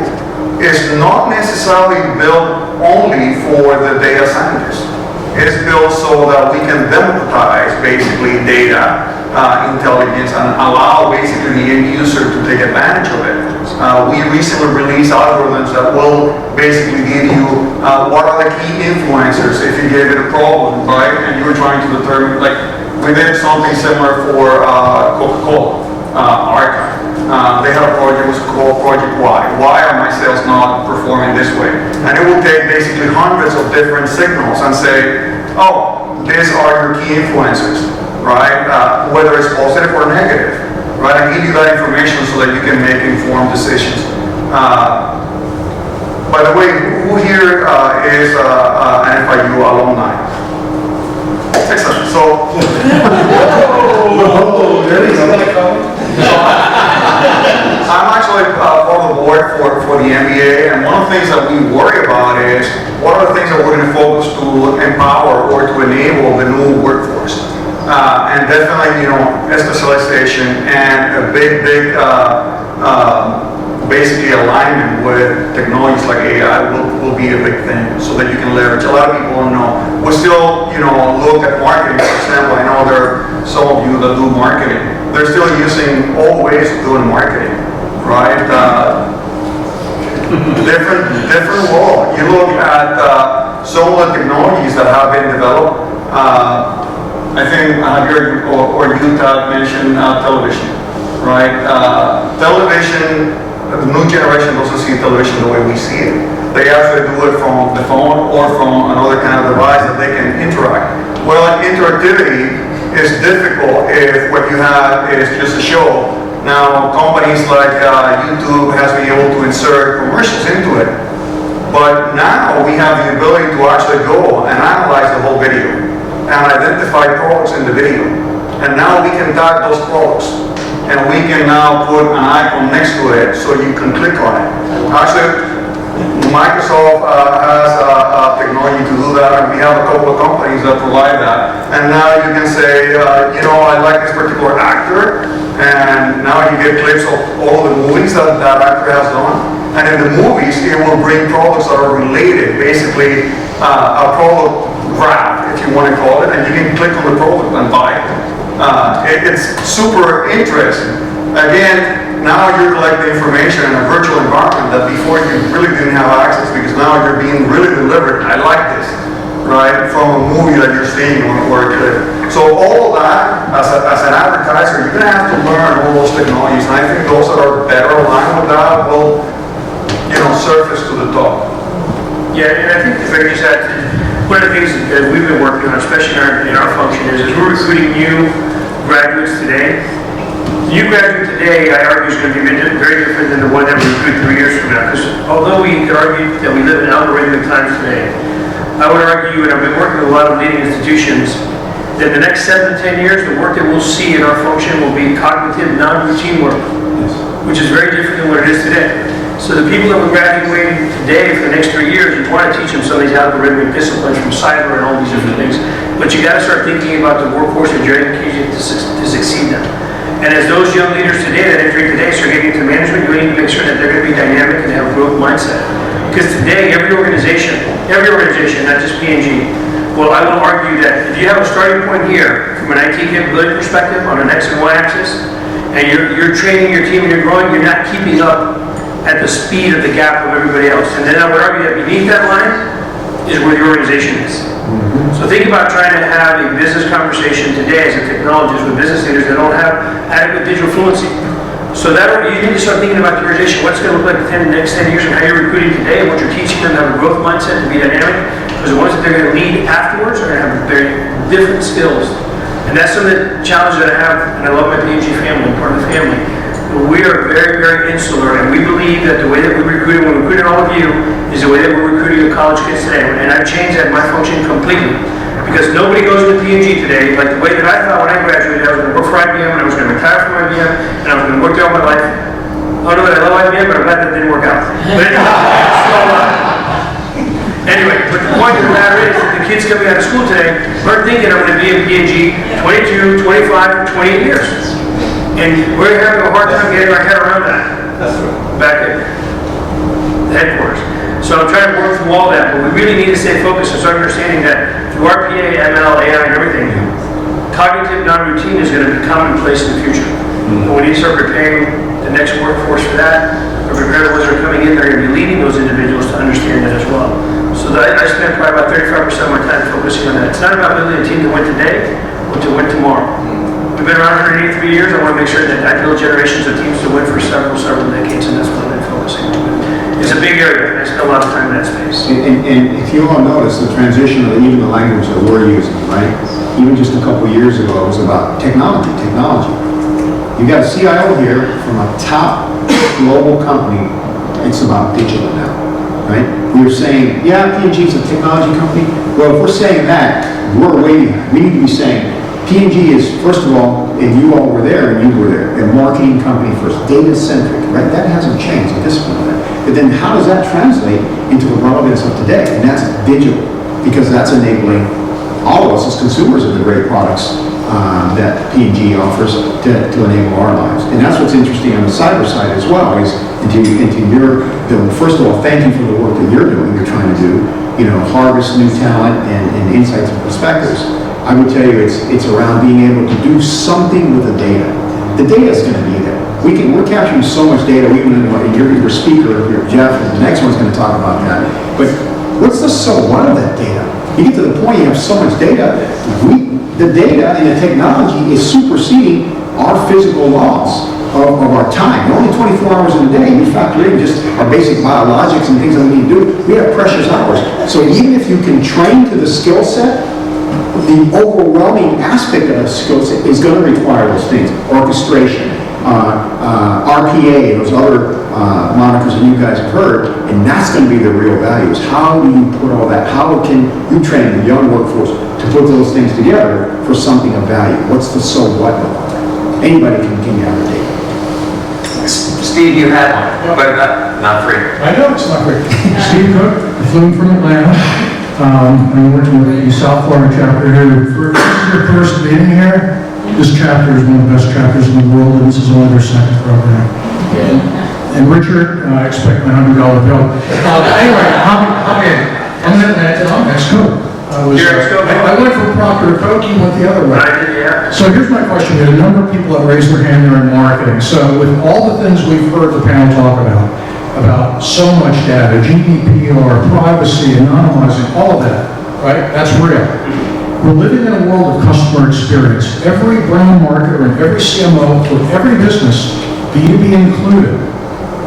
It's not necessarily built only for the data scientists. It's built so that we can democratize basically data intelligence and allow basically the end user to take advantage of it. We recently released algorithms that will basically give you what are the key influencers if you gave it a problem, right? And you're trying to determine, like we did something similar for Coca-Cola, Arca. They had a project that was called Project Y. Why are my sales not performing this way? And it will take basically hundreds of different signals and say, oh, these are your key influencers, right? Whether it's positive or negative, right? I give you that information so that you can make informed decisions. By the way, who here is an FIU alumni? Excellent. So, I'm actually on the board for the MBA, and one of the things that we worry about is what are the things that we're going to focus to empower or to enable the new workforce. And definitely, specialization and a big, basically alignment with technologies like AI will be a big thing, so that you can leverage. A lot of people don't know. We still, look at marketing, for example. I know there are some of you that do marketing. They're still using old ways of doing marketing, right? Different world. You look at some of the technologies that have been developed. I think Javier or you mentioned television, right? Television. The new generation doesn't see television the way we see it. They actually do it from the phone or from another kind of device that they can interact. Well, interactivity is difficult if what you have is just a show. Now, companies like YouTube has been able to insert commercials into it. But now we have the ability to actually go and analyze the whole video and identify products in the video. And now we can tag those products. And we can now put an icon next to it so you can click on it. Actually, Microsoft has technology to do that, and we have a couple of companies that provide that. And now you can say, I like this particular actor, and now you get clips of all the movies that that actor has done. And in the movies, it will bring products that are related, basically a product graph, if you want to call it, and you can click on the product and buy it. It's super interesting. Again, now you're collecting information in a virtual environment that before you really didn't have access, because now you're being really delivered. I like this, right? From a movie that you're seeing or a clip. So all of that, as an advertiser, you're going to have to learn all those technologies. And I think those that are better aligned with that will, surface to the top. Yeah, and I think the very just add, one of the things that we've been working on, especially in our function, is we're recruiting new graduates today. The new graduate today, I argue, is going to be very different than the one that we recruit 3 years from now. Because although we could argue that we live in algorithmic times today, I would argue, and I've been working with a lot of leading institutions, that the next 7 to 10 years, the work that we'll see in our function will be cognitive, non-routine work, which is very different than what it is today. So the people that we're graduating today for the next 3 years, you want to teach them some of these algorithmic disciplines from cyber and all these different things. But you got to start thinking about the workforce and your education to succeed them. And as those young leaders today that entering today start getting into management, you need to make sure that they're going to be dynamic and have a growth mindset. Because today, every organization, not just P&G, well, I will argue that if you have a starting point here from an IT capability perspective on an X and Y axis, and you're training your team and you're growing, you're not keeping up at the speed of the gap of everybody else. And then I would argue that beneath that line is where the organization is. So think about trying to have a business conversation today as a technologist with business leaders that don't have adequate digital fluency. So that you need to start thinking about the organization, what's going to look like in the next 10 years and how you're recruiting today and what you're teaching them to have a growth mindset, to be dynamic, because the ones that they're going to lead afterwards are going to have very different skills. And that's some of the challenges that I have, and I love my P&G family, I'm part of the family. We are very, very insular, and we believe that the way that we recruit, and we're recruiting all of you, is the way that we're recruiting the college kids today. And I've changed that in my function completely. Because nobody goes to P&G today like the way that I thought when I graduated. I was going to work for IBM, and I was going to retire from IBM, and I was going to work there all my life. I don't know that I love IBM, but I'm glad that didn't work out. But anyway, but the point of the matter is that the kids coming out of school today aren't thinking I'm going to be in P&G 22, 25, 28 years. And we're having a hard time getting our head around that. That's right. Back at the headquarters. So I'm trying to work through all that, but we really need to stay focused and start understanding that through RPA, ML, AI, and everything, cognitive non-routine is going to be commonplace in the future. And we need to start preparing the next workforce for that, or prepare those that are coming in, they're going to be leading those individuals to understand that as well. So that I spend probably about 35% of my time focusing on that. It's not about building a team to win today, but to win tomorrow. We've been around 183 years. I want to make sure that I build generations of teams to win for several decades, and that's what I've been focusing on. Is It's a big area, and I spend a lot of time in that space. And if you all notice, the transition of even the language that we're using, right? Even just a couple of years ago, it was about technology. You got a CIO here from a top global company, it's about digital now, right? We're saying, yeah, P&G is a technology company. Well, if we're saying that, we're way behind. We need to be saying, P&G is, first of all, and you all were there, and you were there, a marketing company first, data-centric, right? That hasn't changed, the discipline of that. But then how does that translate into the relevance of today? And that's digital, because that's enabling all of us as consumers of the great products that P&G offers to enable our lives. And that's what's interesting on the cyber side as well, is first of all, thank you for the work that you're doing, you're trying to do, harvest new talent and insights and perspectives. I would tell you it's around being able to do something with the data. The data is going to be there. We're capturing so much data, even in your speaker, Jeff, and the next one's going to talk about that. But what's the so what of that data? You get to the point you have so much data, the data and the technology is superseding our physical laws of our time. We're only 24 hours in a day. We factor in just our basic biologics and things that we need to do. We have precious hours. So even if you can train to the skill set, the overwhelming aspect of the skill set is going to require those things. Orchestration, RPA, those other monikers that you guys have heard, and that's going to be the real values. How do you put all that? How can you train the young workforce to put those things together for something of value? What's the so what of that? Anybody can have the data. Steve, you had one, but not free. I know it's not great. Steve Cook, flew from Atlanta. I'm working with the South Florida chapter here. This is your first meeting here. This chapter is one of the best chapters in the world, and this is only their second program. And Richard, I expect my $100 bill. Anyway, I'm in Atlanta. That's cool. I went from Procter & Coke, you went the other way. So here's my question. There's a number of people that raised their hand there in marketing. So with all the things we've heard the panel talk about so much data, GDPR, privacy, anonymizing, all of that, right? That's real. We're living in a world of customer experience. Every brand marketer and every CMO for every business, B2B included,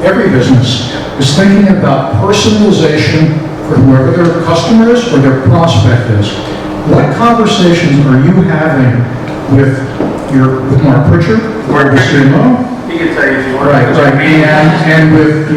every business is thinking about personalization for whoever their customer is or their prospect is. What conversations are you having with Mark Pritchard, the CMO? He can tell you if you want. Right. And with,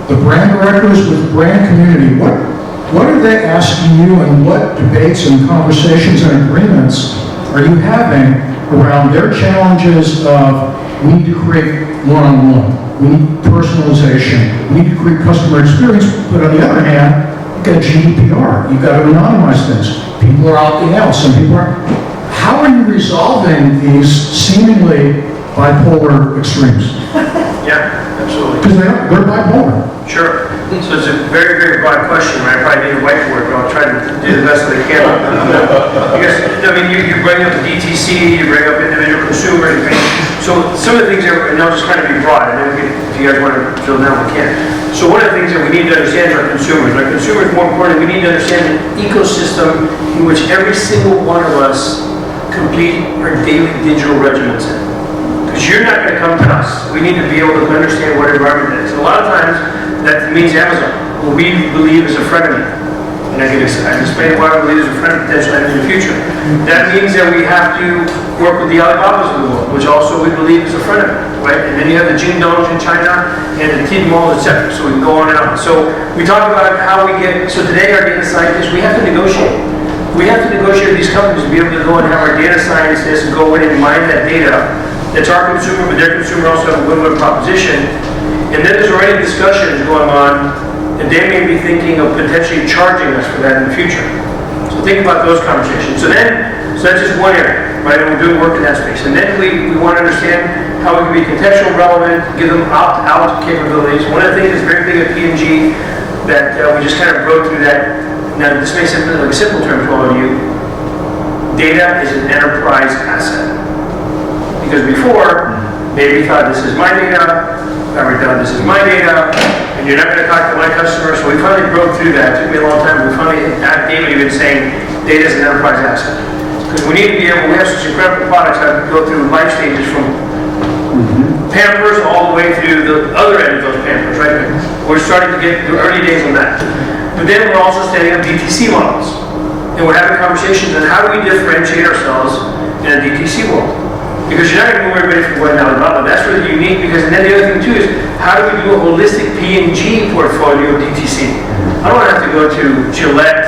the brand directors, with the brand community, what are they asking you, and what debates and conversations and agreements are you having around their challenges of, we need to create one-on-one, we need personalization, we need to create customer experience, but on the other hand, you've got GDPR, you've got to anonymize things, people are opting out, some people aren't. How are you resolving these seemingly bipolar extremes? Yeah, absolutely. Because they're bipolar. Sure. So it's a very, very broad question, right? I probably need a whiteboard, but I'll try to do the best that I can. Because, you bring up the DTC, you bring up individual consumer, so some of the things and they'll just kind of be broad, and then if you guys want to drill down, we can. So one of the things that we need to understand is our consumers. Our consumers, more importantly, we need to understand the ecosystem in which every single one of us complete our daily digital regimens in. Because you're not going to come to us. We need to be able to understand what environment it is. And a lot of times, that means Amazon, who we believe is a frenemy. And I can explain why we believe is a friend potentially in the future. That means that we have to work with the Alibabas of the world, which also we believe is a frenemy, right? And then you have the Jingdongs in China and the Tmall, etc. So we can go on and on. So we talk about how we get, so today our data scientists, we have to negotiate. We have to negotiate with these companies to be able to go and have our data scientists go in and mine that data. That's our consumer, but their consumer also have a win-win proposition. And then there's already discussions going on, and they may be thinking of potentially charging us for that in the future. So think about those conversations. So that's just one area, right? And we're doing work in that space. And then we want to understand how we can be contextual relevant, give them opt-out capabilities. One of the things that's very big at P&G that we just kind of broke through that. Now, this may sound like a simple term to all of you. Data is an enterprise asset. Because before, maybe you thought this is my data, we thought this is my data, and you're not going to talk to my customer. So we finally broke through that. It took me a long time. We finally, at David, even saying data is an enterprise asset. Because we need to be able, we have such incredible products that go through life stages from Pampers all the way through the other end of those Pampers, right? We're starting to get the early days on that. But then we're also standing up DTC models. And we're having conversations on how do we differentiate ourselves in a DTC world. Because you're not going to move everybody from $1 dollar. That's really unique because, and then the other thing too is, how do we do a holistic P&G portfolio of DTC? I don't want to have to go to Gillette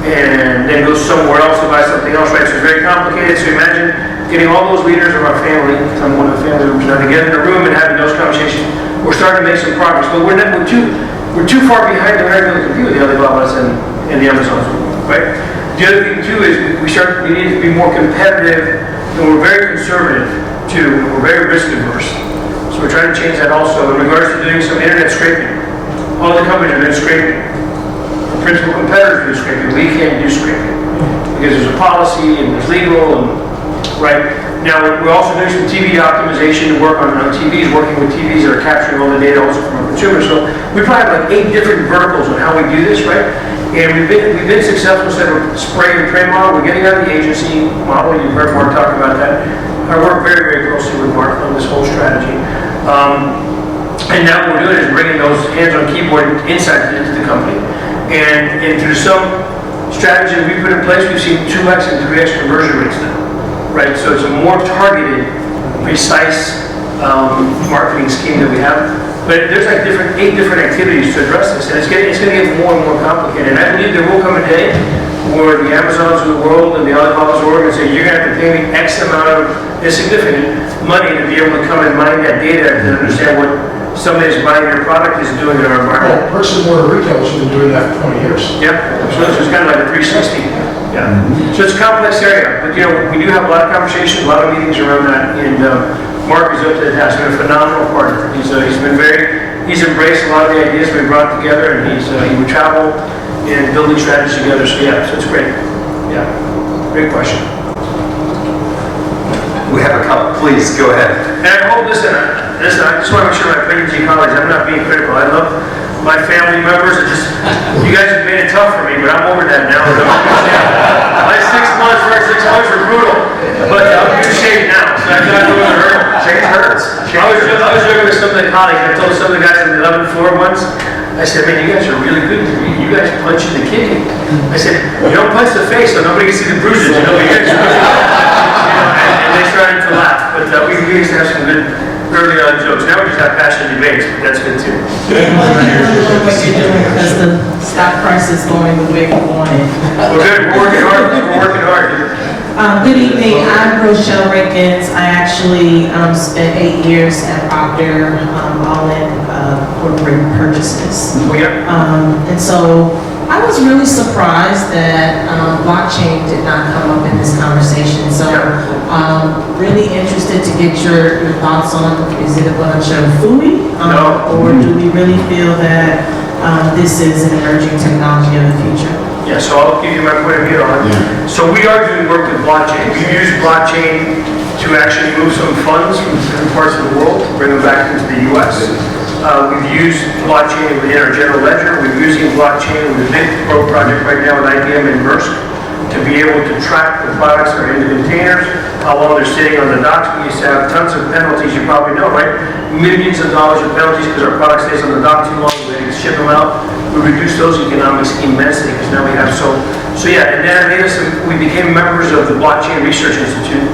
and then go somewhere else to buy something else, right? So it's very complicated. So imagine getting all those leaders of our family, because I'm one of the family members now, together in a room and having those conversations. We're starting to make some progress, but we're too far behind to learn to compete with the Alibabas and the Amazons, right? The other thing too is we need to be more competitive, and we're very conservative too, and we're very risk averse. So we're trying to change that also in regards to doing some internet scraping. All the companies are doing scraping. The principal competitors do scraping. We can't do scraping because there's a policy and there's legal and right. Now we're also doing some TV optimization to work on TVs, working with TVs that are capturing all the data also from our consumers. So we probably have like 8 different verticals on how we do this, right? And we've been successful instead of spray and pray model. We're getting out of the agency model. You've heard Mark talk about that. I work very, very closely with Mark on this whole strategy. And now what we're doing is bringing those hands-on keyboard insights into the company. And through some strategy that we put in place, we've seen 2x and 3x conversion rates now. Right, so it's a more targeted, precise marketing scheme that we have. But there's like 8 different activities to address this, and it's going to get more and more complicated. And I believe there will come a day where the Amazons of the world and the Alibabas of the world are going to say, you're going to have to pay me X amount of insignificant money to be able to come and mine that data to understand what somebody who's buying your product is doing in our environment. Well, bricks and mortar retailers have been doing that for 20 years. Yep, so it's kind of like a 360. Yeah. So it's a complex area, but we do have a lot of conversations, a lot of meetings around that, and Mark is up to the task. He's been a phenomenal partner. He's embraced a lot of the ideas we brought together, and he would travel and building strategies together. So yeah, so it's great. Yeah, great question. We have a couple, please, go ahead. And I hope, listen, I just want to make sure my P&G colleagues, I'm not being critical. I love my family members. You guys have made it tough for me, but I'm over that now. My 6 months were brutal, but I'm in good shape now, so I got over the hurdle. Change hurts. I was joking with some of the colleagues. I told some of the guys on the 11th floor once, I said, man, you guys are really good. You guys punch in the kidney. I said, you don't punch the face so nobody can see the bruises. You guys are really good. And they started to laugh. But we used to have some good early on jokes. Now we just have passionate debates, but that's good too. What you're doing because the stock price is going the way we want it. Well, good. We're working hard. Good evening. I'm Rochelle Rinkins. I actually spent 8 years at Procter, all in corporate purchases. Oh, yeah. And so I was really surprised that blockchain did not come up in this conversation. So really interested to get your thoughts on, is it a bunch of fooey? No. Or do we really feel that this is an emerging technology of the future? Yeah, so I'll give you my point of view on it. So we are doing work with blockchain. We use blockchain to actually move some funds from different parts of the world, bring them back into the U.S. We've used blockchain within our general ledger. We're using blockchain with a big project right now with IBM and Maersk to be able to track the products that are in the containers, how long they're sitting on the docks. We used to have tons of penalties, you probably know, right? Millions of dollars of penalties because our product stays on the dock too long, we had to ship them out. We reduced those economics immensely because now we have so yeah, and then it made us, we became members of the Blockchain Research Institute,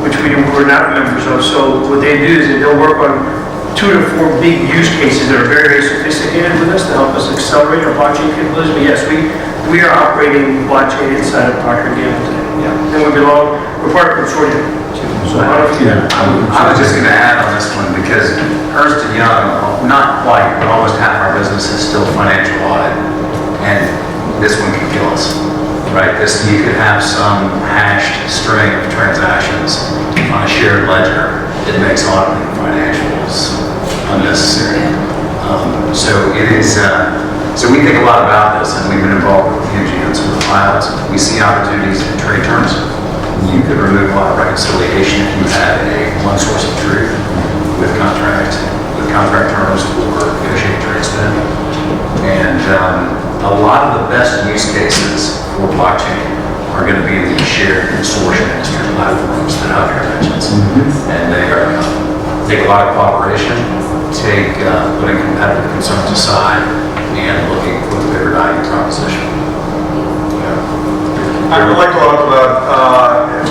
which we were not members of. So what they do is they'll work on 2 to 4 big use cases that are very, very sophisticated with us to help us accelerate our blockchain capabilities. But yes, we are operating blockchain inside of Procter & Gamble today. Yeah, and we're part of a consortium too. So I don't know if you I was just going to add on this one because Ernst & Young, not quite, but almost half our business is still financial audit, and this one could kill us, right? You could have some hashed string of transactions on a shared ledger that makes auditing financials unnecessary. So it is. So we think a lot about this, and we've been involved with P&G on some of the pilots. We see opportunities in trade terms. You could remove a lot of reconciliation if you had one source of truth with contract terms or negotiating trade spend. And a lot of the best use cases for blockchain are going to be in these shared consortium industry platforms that Javier mentions. And they are take a lot of cooperation, putting competitive concerns aside, and looking for the bigger value proposition. I would like to add to that,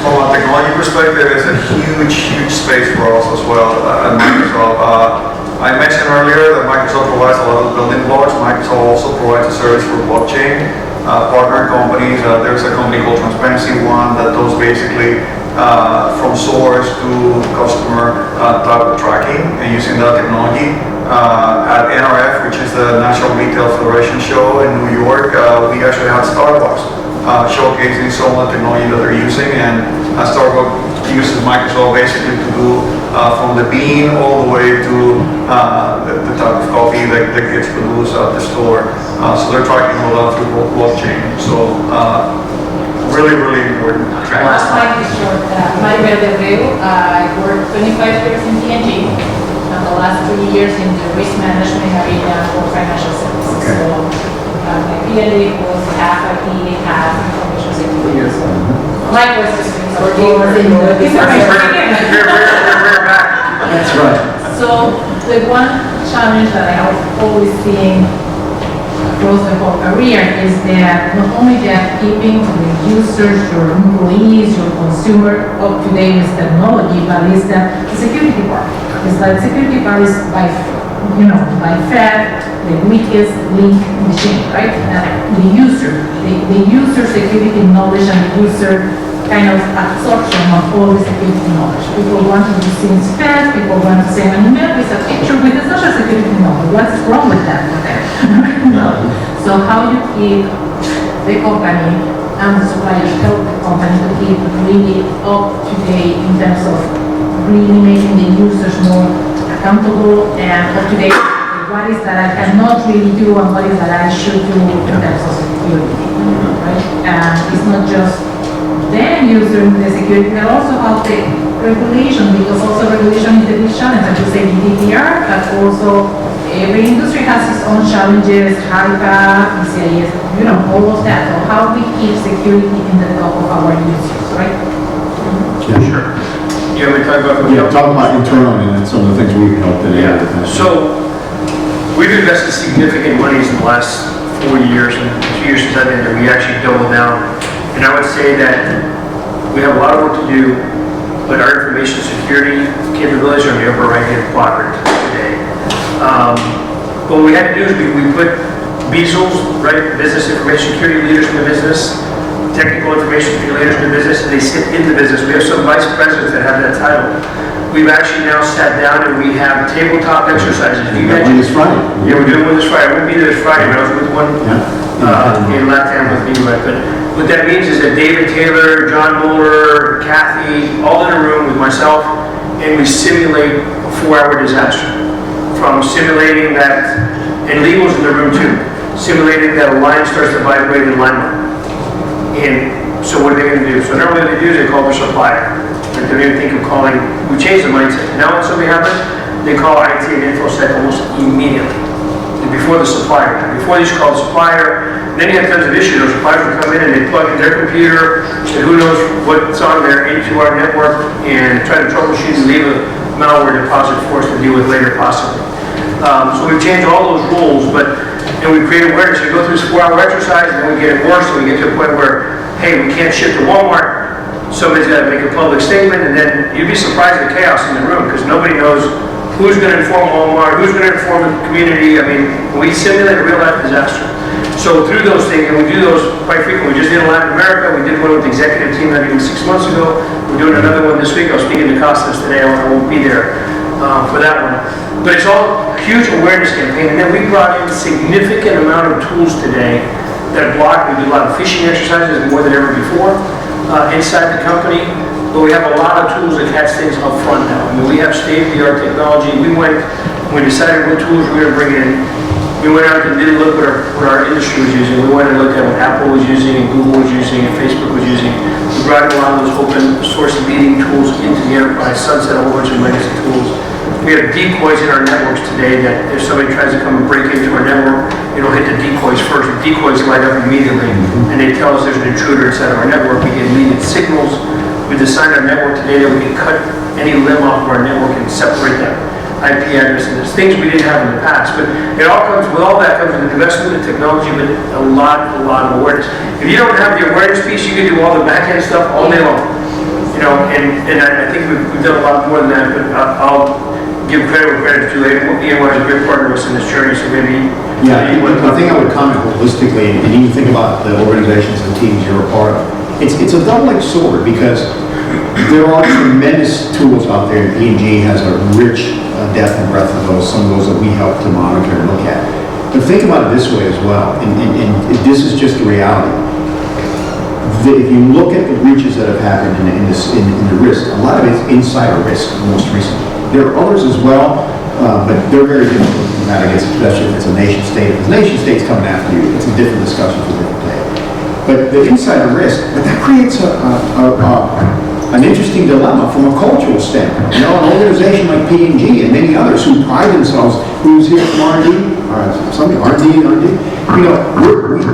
from a technology perspective, it's a huge space for us as well at Microsoft. I mentioned earlier that Microsoft provides a lot of building blocks. Microsoft also provides a service for blockchain. Partner companies, there's a company called Transparency One that does basically from source to customer type of tracking and using that technology. At NRF, which is the National Retail Federation show in New York, we actually had Starbucks showcasing some of the technology that they're using, and Starbucks uses Microsoft basically to do from the bean all the way to the type of coffee that gets produced at the store. So they're tracking all that through blockchain. So really important. Last slide is short. Maribel de Reu, I worked 25 years in P&G, and the last 3 years in the risk management arena for financial services. Okay. So my P&G was half IT, half information security. So my was just Ortega was in the That's right. So the one challenge that I have always seen across the whole career is that not only that keeping the users, your employees, your consumer up to date with technology, but is that the security part. It's like security part is by far the weakest link machine, right? The user security knowledge and the user kind of absorption of all the security knowledge. People want to do things fast, people want to send an email with a picture with a social security number. What's wrong with that for them? No. So how you keep the company and the supplier help the company to keep really up to date in terms of really making the users more accountable and up to date. What is that I cannot really do and what is that I should do in terms of security, right? And it's not just the end user in the security, but also how the regulation, because also regulation is a big challenge, as you say, GDPR, but also every industry has its own challenges, HIPAA, PCIS, all of that. So how we keep security in the top of our users, right? Yeah, sure. Yeah, we talk about. Yeah, talk about internally and some of the things we've helped in. Yeah, so we've invested significant monies in the last 4 years and 2 years since I've been there. We actually doubled down. And I would say that we have a lot of work to do, but our information security capabilities are in the upper right-hand quadrant today. What we had to do is we put BISLs, right, business information security leaders in the business, technical information security leaders in the business, and they sit in the business. We have some vice presidents that have that title. We've actually now sat down and we have tabletop exercises. You got one this Friday. Yeah, we're doing one this Friday. I wouldn't be there this Friday, but I was with one in Latin with me, right? But what that means is that David Taylor, John Mueller, Kathy, all in a room with myself, and we simulate a 4-hour disaster. From simulating that, and legal's in the room too, simulating that a line starts to vibrate in limelight. And so what are they going to do? So normally what they do is they call their supplier. They don't even think of calling, we changed the mindset. Now when something happens, they call IT and InfoSec almost immediately. Before the supplier. Before they should call the supplier, then you have tons of issues. Those suppliers will come in and they plug in their computer, and who knows what's on there into our network, and try to troubleshoot and leave a malware deposit for us to deal with later possibly. So we've changed all those rules, and we create awareness. We go through this 4-hour exercise, and then we get it worse, and we get to a point where, hey, we can't ship to Walmart. Somebody's got to make a public statement, and then you'd be surprised at the chaos in the room, because nobody knows who's going to inform Walmart, who's going to inform the community. I mean, we simulate a real-life disaster. So through those things, and we do those quite frequently. We just did in Latin America. We did one with the executive team that even 6 months ago. We're doing another one this week. I was speaking to Costas today. I won't be there for that one. But it's all a huge awareness campaign. And then we brought in significant amount of tools today that block. We do a lot of phishing exercises more than ever before inside the company. But we have a lot of tools that catch things up front now. I mean, we have state-of-the-art technology. We decided what tools we were going to bring in. We went out and did a look at what our industry was using. We went and looked at what Apple was using, and Google was using, and Facebook was using. We brought in a lot of those open source leading tools into the enterprise, sunset a whole bunch of legacy tools. We have decoys in our networks today that if somebody tries to come and break into our network, it'll hit the decoys first. The decoys light up immediately, and they tell us there's an intruder inside of our network. We get immediate signals. We designed our network today that we can cut any limb off of our network and separate that IP address. And there's things we didn't have in the past, but it all comes, with all that comes with investment in technology, but a lot of awareness. If you don't have the awareness piece, you can do all the back-end stuff all day long. You know, and I think we've done a lot more than that, but I'll give credit where credit's due. EY is a great partner with us in this journey, so maybe... Yeah, I think I would comment holistically, and even think about the organizations and teams you're a part of. It's a double-edged sword, because there are tremendous tools out there. P&G has a rich depth and breadth of those, some of those that we help to monitor and look at. But think about it this way as well, and this is just the reality. If you look at the breaches that have happened in the risk, a lot of it's insider risk most recently. There are others as well, but they're very difficult to combat against, especially if it's a nation state. If the nation state's coming after you, it's a different discussion for a different day. But the insider risk, but that creates an interesting dilemma from a cultural standpoint. You know, an organization like P&G and many others who pride themselves, who's here from R&D, you know,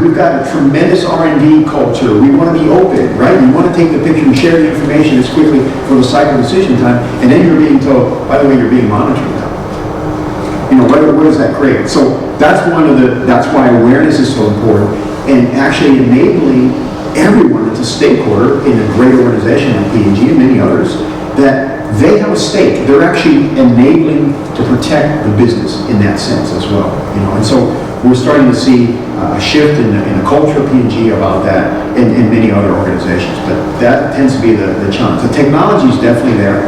we've got a tremendous R&D culture. We want to be open, right? We want to take the picture and share the information as quickly for the cycle decision time, and then you're being told, by the way, you're being monitored now. You know, what does that create? So that's that's why awareness is so important, and actually enabling everyone that's a stakeholder in a great organization like P&G and many others, that they have a stake. They're actually enabling to protect the business in that sense as well. You know, and so we're starting to see a shift in the culture of P&G about that, and many other organizations. But that tends to be the challenge. The technology is definitely there.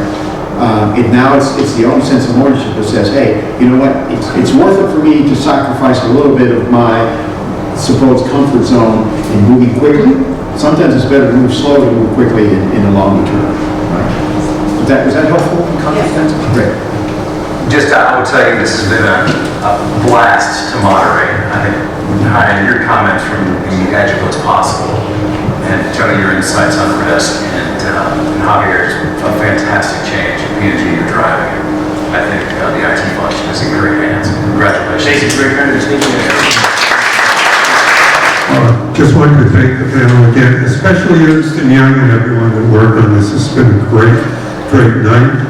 Now it's the own sense of ownership that says, hey, you know what? It's worth it for me to sacrifice a little bit of my supposed comfort zone in moving quickly. Sometimes it's better to move slowly than move quickly in the longer term. Right? Was that helpful? Yes. Great. Just, I will tell you, this has been a blast to moderate. I think, Hayan, your comments from the edge of what's possible, and Tony, your insights on risk, and Javier's a fantastic change. P&G, you're driving it. I think the IT function is in great hands. Congratulations. Thank you. Great kindness. Thank you. Just wanted to thank the panel again, especially Ernst & Young and everyone that worked on this. It's been a great night.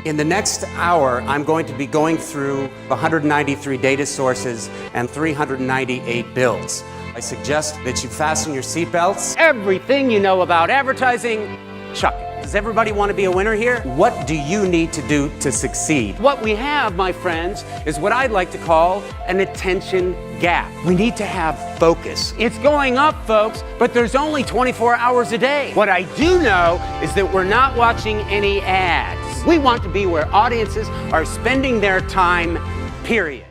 In the next hour, I'm going to be going through 193 data sources and 398 bills. I suggest that you fasten your seatbelts. Everything you know about advertising, chuck it. Does everybody want to be a winner here? What do you need to do to succeed? What we have, my friends, is what I'd like to call an attention gap. We need to have focus. It's going up, folks, but there's only 24 hours a day. What I do know is that we're not watching any ads. We want to be where audiences are spending their time, period.